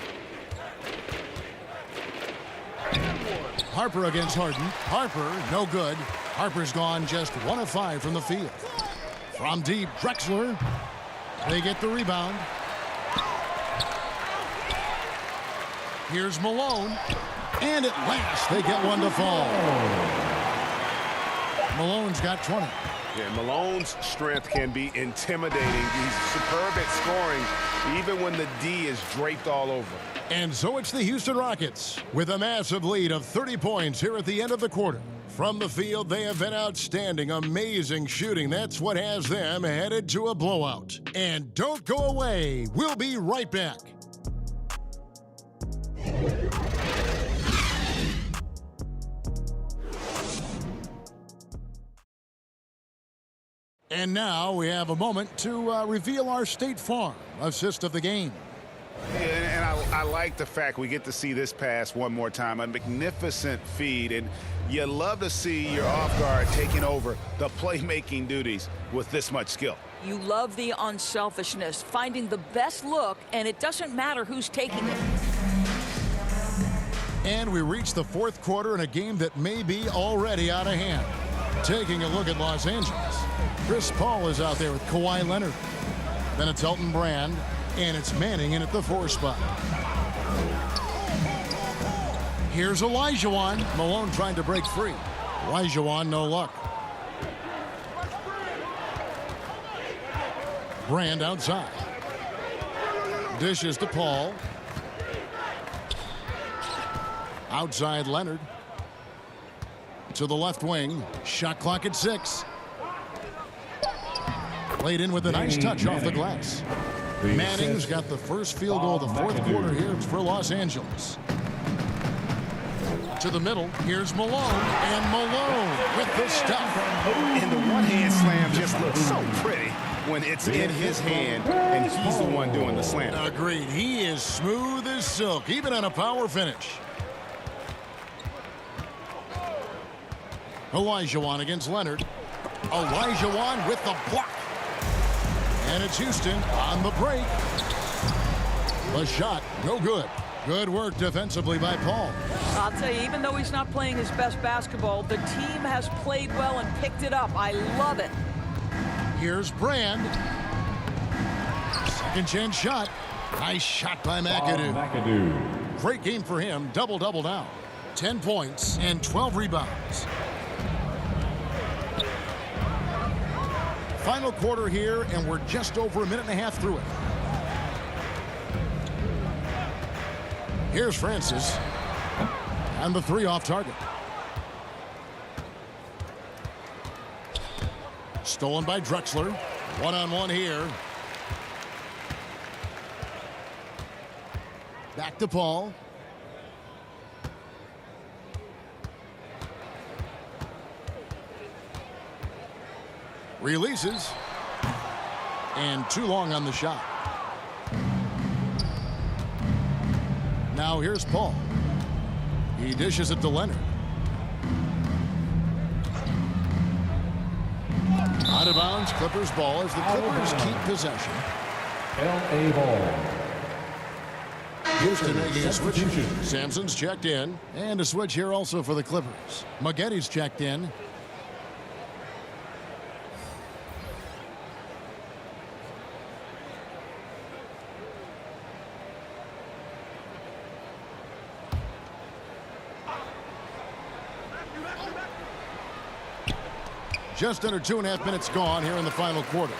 A: Harper against Harden. Harper, no good. Harper's gone just 1 of 5 from the field. From deep, Drexler. They get the rebound. Here's Malone. And at last, they get one to fall. Malone's got 20.
B: Yeah, Malone's strength can be intimidating. He's superb at scoring, even when the D is draped all over.
A: And so it's the Houston Rockets with a massive lead of 30 points here at the end of the quarter. From the field, they have been outstanding, amazing shooting. That's what has them headed to a blowout. And don't go away. We'll be right back. And now we have a moment to reveal our State Farm assist of the game.
B: And I like the fact we get to see this pass one more time. A magnificent feed, and you love to see your off guard taking over the playmaking duties with this much skill.
C: You love the unselfishness, finding the best look, and it doesn't matter who's taking it.
A: And we reach the fourth quarter in a game that may be already out of hand. Taking a look at Los Angeles. Chris Paul is out there with Kawhi Leonard. Then it's Elton Brand, and it's Manning in at the 4 spot. Here's Olajuwon. Malone trying to break free. Olajuwon, no luck. Brand outside. Dishes to Paul. Outside Leonard. To the left wing. Shot clock at 6. Played in with a nice touch off the glass. Manning's got the first field goal of the fourth quarter here for Los Angeles. To the middle, here's Malone, and Malone with the stuff.
B: And the one-hand slam just looks so pretty when it's in his hand and he's the one doing the slam.
A: Agreed. He is smooth as silk, even on a power finish. Olajuwon against Leonard. Olajuwon with the block. And it's Houston on the break. The shot, no good. Good work defensively by Paul.
C: I'll tell you, even though he's not playing his best basketball, the team has played well and picked it up. I love it.
A: Here's Brand. Second chance shot. Nice shot by McAdoo. Great game for him. Double-double now. 10 points and 12 rebounds. Final quarter here, and we're just over a minute and a half through it. Here's Francis. And the 3 off target. Stolen by Drexler. One-on-one here. Back to Paul. Releases. And too long on the shot. Now here's Paul. He dishes it to Leonard. Out of bounds, Clippers ball as the Clippers keep possession.
E: L.A. ball.
A: Houston making a switch. Sampson's checked in. And a switch here also for the Clippers. Maggetti's checked in. Just under 2.5 minutes gone here in the final quarter.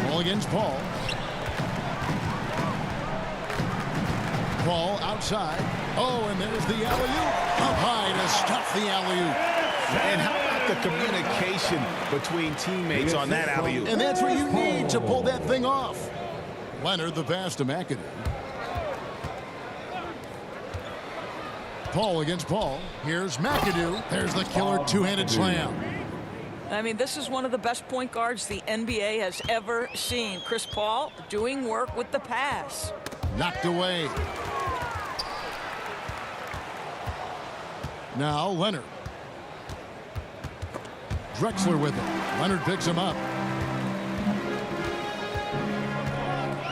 A: Ball against Paul. Paul outside. Oh, and there's the alley-oop. Up high to stop the alley-oop.
B: And how about the communication between teammates on that alley-oop?
A: And that's what you need to pull that thing off. Leonard the pass to McAdoo. Paul against Paul. Here's McAdoo. There's the killer two-handed slam.
C: I mean, this is one of the best point guards the NBA has ever seen. Chris Paul doing work with the pass.
A: Knocked away. Now Leonard. Drexler with him. Leonard picks him up.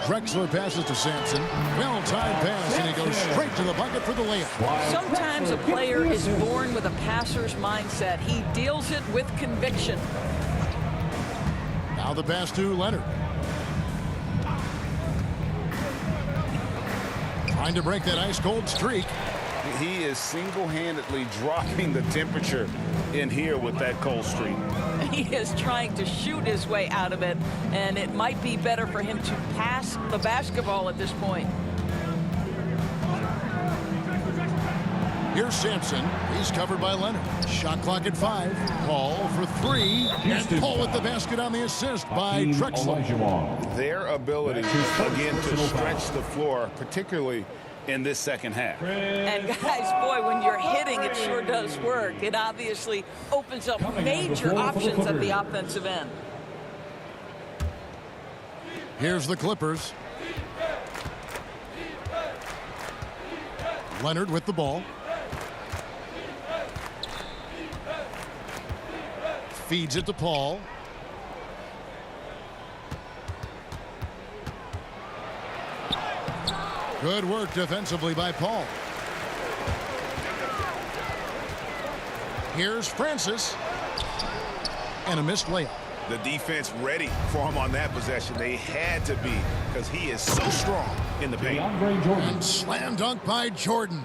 A: Drexler passes to Sampson. Well-timed pass, and he goes straight to the bucket for the layup.
C: Sometimes a player is born with a passer's mindset. He deals it with conviction.
A: Now the pass to Leonard. Trying to break that ice-cold streak.
B: He is single-handedly dropping the temperature in here with that cold streak.
C: He is trying to shoot his way out of it, and it might be better for him to pass the basketball at this point.
A: Here's Sampson. He's covered by Leonard. Shot clock at 5. Paul for 3. And Paul with the basket on the assist by Drexler.
B: Their ability, again, to stretch the floor, particularly in this second half.
C: And guys, boy, when you're hitting, it sure does work. It obviously opens up major options at the offensive end.
A: Here's the Clippers. Leonard with the ball. Feeds it to Paul. Good work defensively by Paul. Here's Francis. And a missed layup.
B: The defense ready for him on that possession. They had to be, because he is so strong in the paint.
A: And slam dunk by Jordan.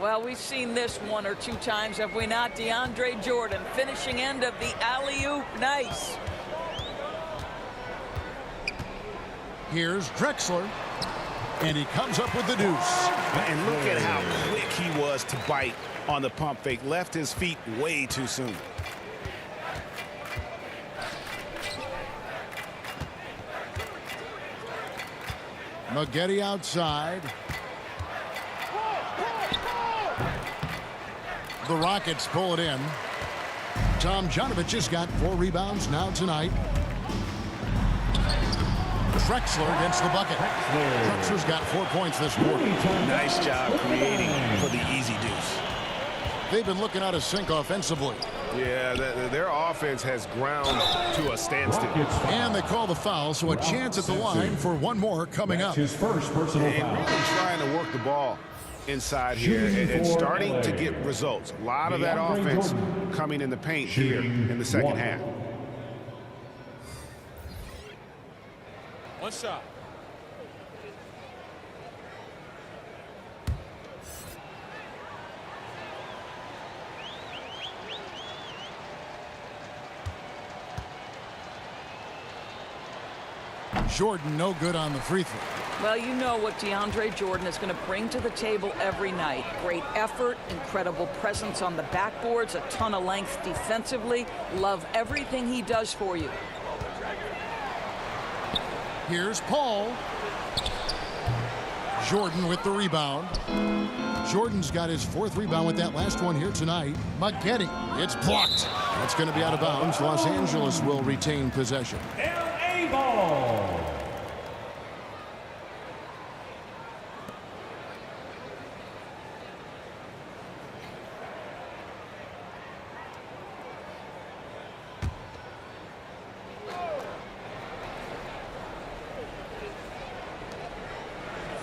C: Well, we've seen this one or two times, have we not? DeAndre Jordan, finishing end of the alley-oop. Nice.
A: Here's Drexler. And he comes up with the deuce.
B: And look at how quick he was to bite on the pump fake. Left his feet way too soon.
A: Maggette outside. The Rockets pull it in. Tomjanovich has got 4 rebounds now tonight. Drexler gets the bucket. Drexler's got 4 points this quarter.
B: Nice job creating for the easy deuce.
A: They've been looking out of sync offensively.
B: Yeah, their offense has ground to a standstill.
A: And they call the foul, so a chance at the line for one more coming up.
E: His first personal
B: And
E: foul.
B: really trying to work the ball inside here and starting to get results. A lot of that offense coming in the paint here in the second half.
G: One shot.
A: Jordan no good on the free throw.
C: Well, you know what DeAndre Jordan is going to bring to the table every night. Great effort, incredible presence on the backboards, a ton of length defensively. Love everything he does for you.
A: Here's Paul. Jordan with the rebound. Jordan's got his 4th rebound with that last one here tonight. Maggette, it's blocked. That's going to be out of bounds. Los Angeles will retain possession.
E: L.A. ball.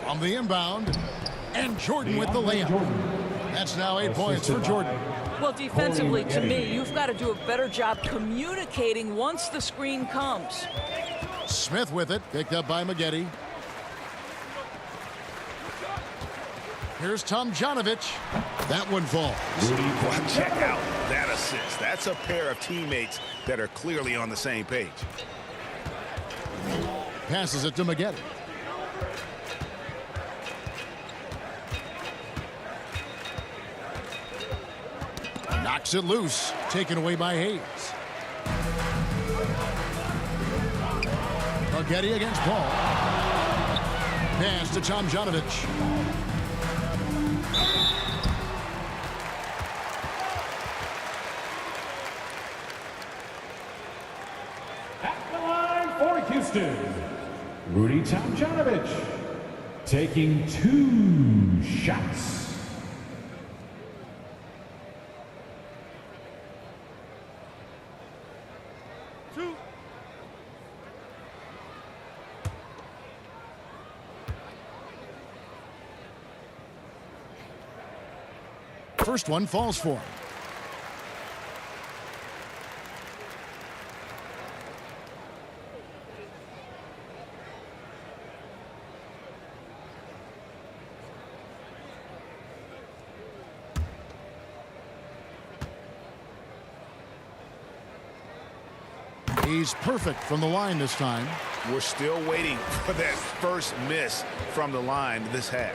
A: On the inbound, and Jordan with the layup. That's now 8 points for Jordan.
C: Well, defensively, to me, you've got to do a better job communicating once the screen comes.
A: Smith with it, picked up by Maggette. Here's Tomjanovich. That one falls.
B: Well, check out that assist. That's a pair of teammates that are clearly on the same page.
A: Passes it to Maggette. Knocks it loose. Taken away by Hayes. Maggette against Paul. Pass to Tomjanovich.
E: At the line for Houston, Rudy Tomjanovich taking 2 shots.
A: First one falls for him. He's perfect from the line this time.
B: We're still waiting for that first miss from the line this half.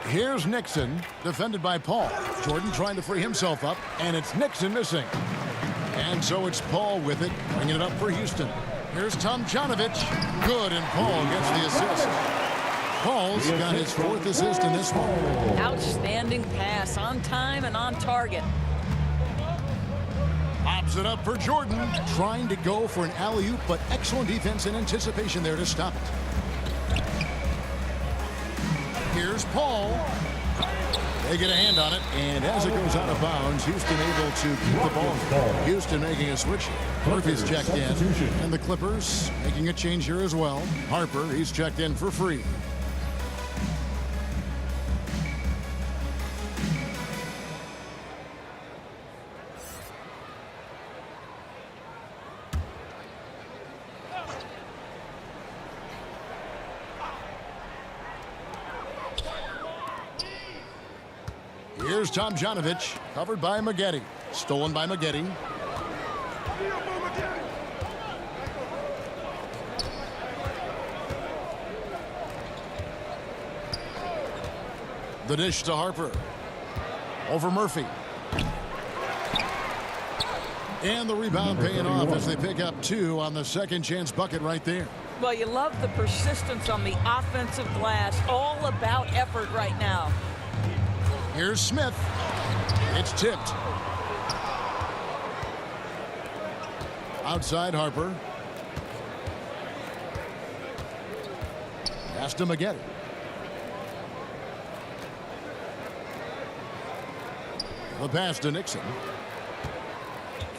A: Here's Nixon, defended by Paul. Jordan trying to free himself up, and it's Nixon missing. And so it's Paul with it, bringing it up for Houston. Here's Tomjanovich. Good, and Paul gets the assist. Paul's got his 4th assist in this one.
C: Outstanding pass, on time and on target.
A: Pops it up for Jordan, trying to go for an alley-oop, but excellent defense and anticipation there to stop it. Here's Paul. They get a hand on it, and as it goes out of bounds, Houston able to keep the ball. Houston making a switch. Murphy's checked in, and the Clippers making a change here as well. Harper, he's checked in for free. Here's Tomjanovich, covered by Maggette. Stolen by Maggette. The dish to Harper. Over Murphy. And the rebound paying off as they pick up 2 on the second chance bucket right there.
C: Well, you love the persistence on the offensive glass. All about effort right now.
A: Here's Smith. It's tipped. Outside Harper. Pass to Maggette. The pass to Nixon.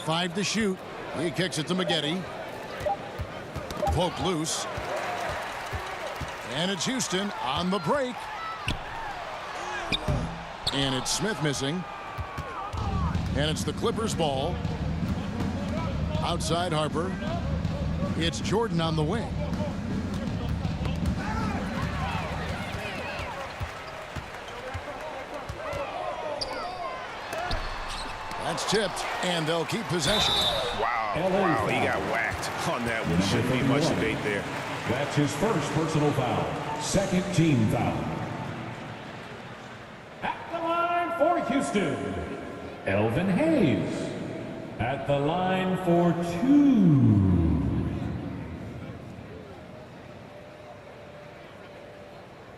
A: 5 to shoot. He kicks it to Maggette. Poke loose. And it's Houston on the break. And it's Smith missing. And it's the Clippers ball. Outside Harper. It's Jordan on the wing. That's tipped, and they'll keep possession.
B: Wow, he got whacked on that one. Shouldn't be much debate there.
E: That's his first personal foul. Second team foul. At the line for Houston, Elvin Hayes. At the line for 2.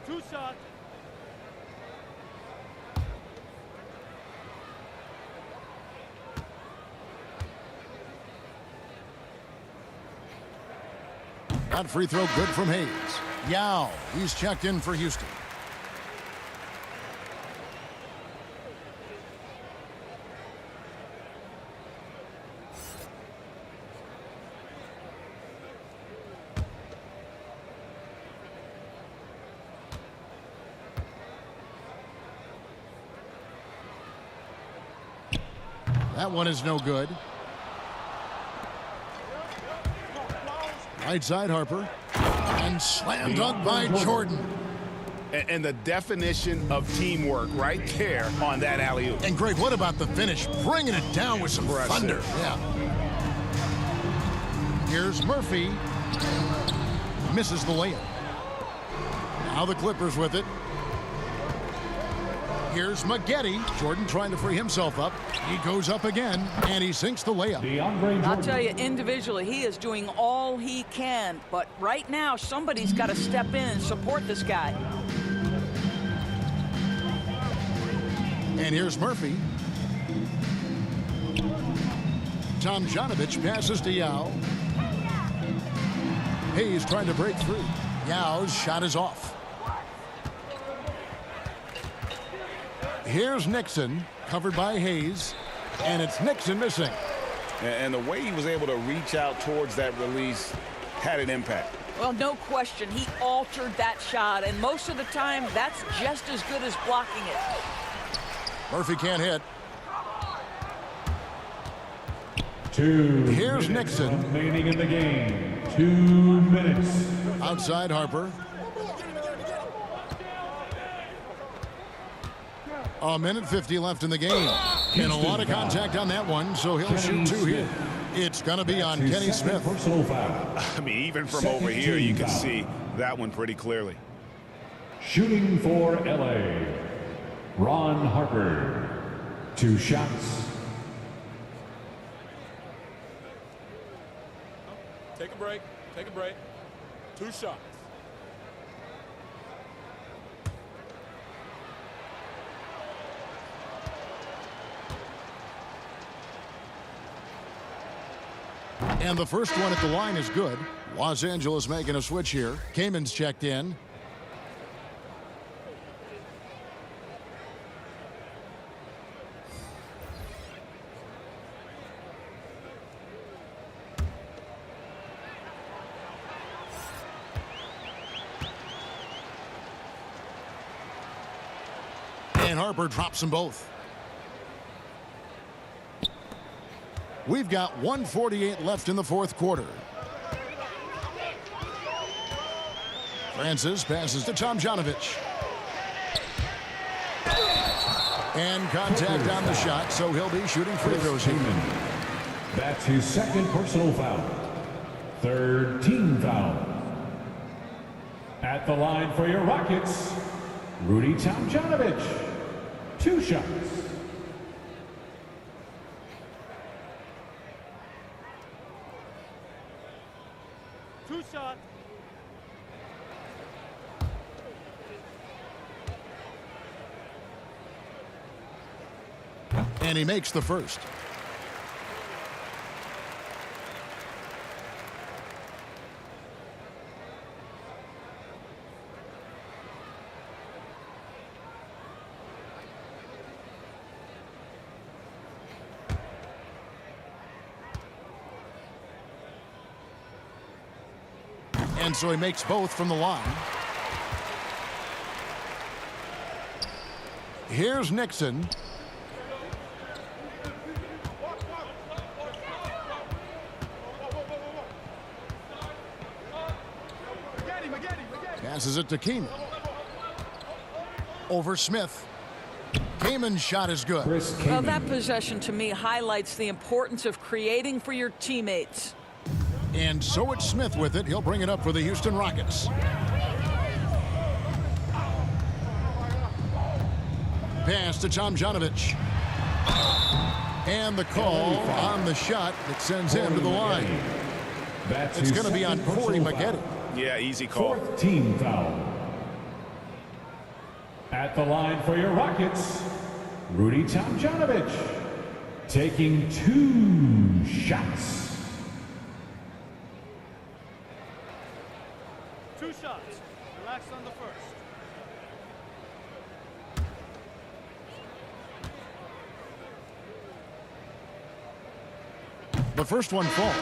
I: Two shots.
A: That free throw good from Hayes. Yao, he's checked in for Houston. That one is no good. Right side Harper. And slam dunk by Jordan.
B: And the definition of teamwork right there on that alley-oop.
A: And Greg, what about the finish? Bringing it down with some thunder. Yeah. Here's Murphy. Misses the layup. Now the Clippers with it. Here's Maggette. Jordan trying to free himself up. He goes up again, and he sinks the layup.
C: I'll tell you, individually, he is doing all he can. But right now, somebody's got to step in and support this guy.
A: And here's Murphy. Tomjanovich passes to Yao. Hayes trying to break through. Yao's shot is off. Here's Nixon, covered by Hayes, and it's Nixon missing.
F: And the way he was able to reach out towards that release had an impact.
C: Well, no question, he altered that shot, and most of the time, that's just as good as blocking it.
A: Murphy can't hit.
E: Here's
A: Nixon.
E: Remaining in the game. 2 minutes.
A: Outside Harper. A minute 50 left in the game. And a lot of contact on that one, so he'll shoot 2 here. It's going to be on Kenny Smith.
E: Personal foul.
B: I mean, even from over here, you can see that one pretty clearly.
E: Shooting for LA, Ron Harper. 2 shots.
I: Take a break. Take a break. 2 shots.
A: And the first one at the line is good. Los Angeles making a switch here. Kamen's checked in. And Harper drops them both. We've got 1:48 left in the fourth quarter. Francis passes to Tomjanovich. And contact on the shot, so he'll be shooting free throws here.
E: That's his second personal foul. 3rd team foul. At the line for your Rockets, Rudy Tomjanovich. 2 shots.
A: And he makes the first. And so he makes both from the line. Here's Nixon. Passes it to Kaman. Over Smith. Kaman's shot is good.
C: Well, that possession to me highlights the importance of creating for your teammates.
A: And so it's Smith with it. He'll bring it up for the Houston Rockets. Pass to Tomjanovich. And the call on the shot that sends him to the line. It's going to be on Corey Maggette.
B: Yeah, easy call.
E: 4th team foul. At the line for your Rockets, Rudy Tomjanovich. Taking 2 shots.
K: 2 shots. Relax on the first.
A: The first one falls.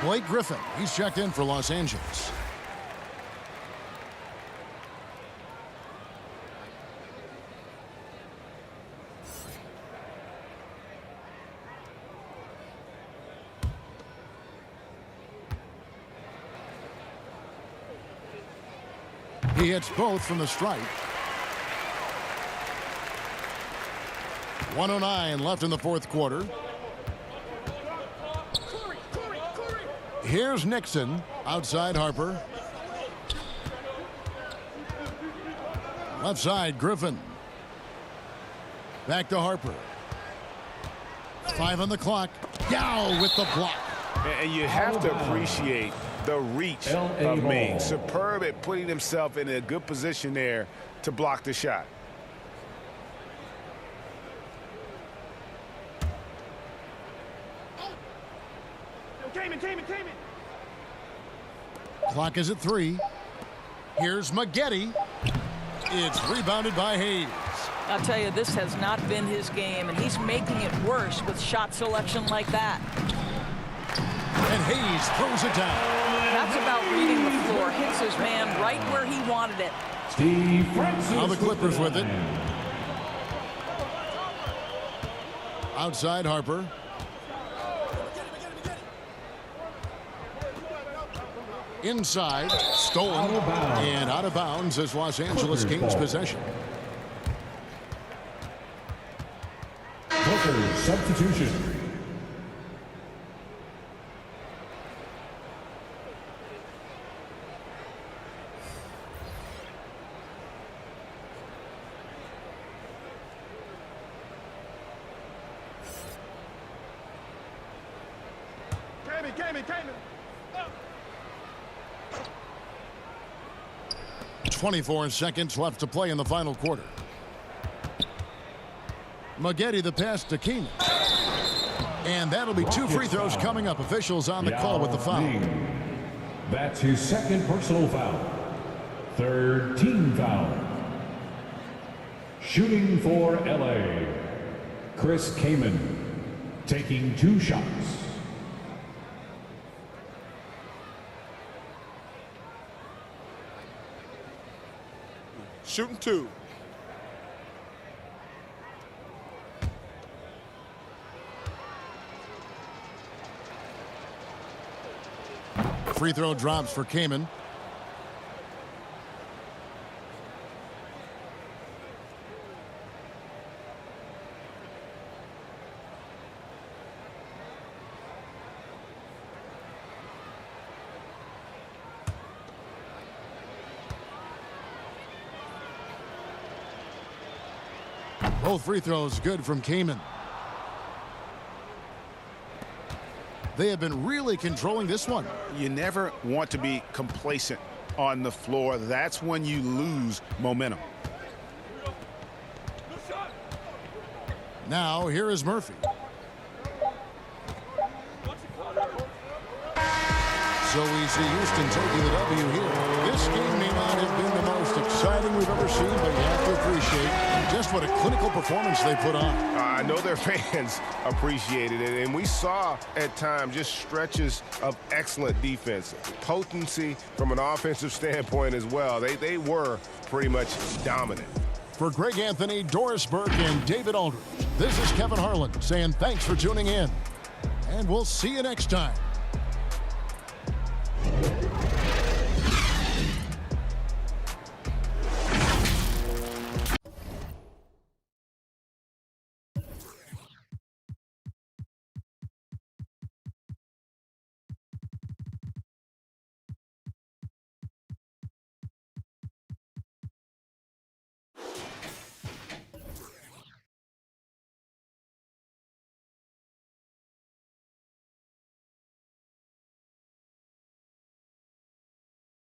A: Blake Griffin. He's checked in for Los Angeles. He hits both from the stripe. 1:09 left in the fourth quarter. Here's Nixon. Outside Harper. Left side, Griffin. Back to Harper. 5 on the clock. Yao with the block.
B: And you have to appreciate the reach of Maine. Superb at putting himself in a good position there to block the shot.
A: Clock is at 3. Here's Maggette. It's rebounded by Hayes.
C: I'll tell you, this has not been his game, and he's making it worse with shot selection like that.
A: And Hayes throws it down.
C: That's about reading the floor. Hits his man right where he wanted it.
E: Steve Francis.
A: Now the Clippers with it. Outside Harper. Inside, stolen, and out of bounds as Los Angeles gains possession.
E: Clippers substitution.
K: Came in.
A: 24 seconds left to play in the final quarter. Maggette the pass to Keenan. And that'll be 2 free throws coming up. Officials on the call with the foul.
E: That's his second personal foul. Third team foul. Shooting for LA, Chris Kaman, taking 2 shots.
I: Shooting 2.
A: Free throw drops for Kaman. Both free throws good from Kaman. They have been really controlling this one.
B: You never want to be complacent on the floor. That's when you lose momentum.
A: Now here is Murphy. So we see Houston taking the W here. This game may not have been the most exciting we've ever seen, but you have to appreciate just what a clinical performance they put on.
B: I know their fans appreciated it, and we saw at times just stretches of excellent defense. Potency from an offensive standpoint as well. They were pretty much dominant.
A: For Greg Anthony, Doris Burke, and David Aldridge, this is Kevin Harlan saying thanks for tuning in. And we'll see you next time.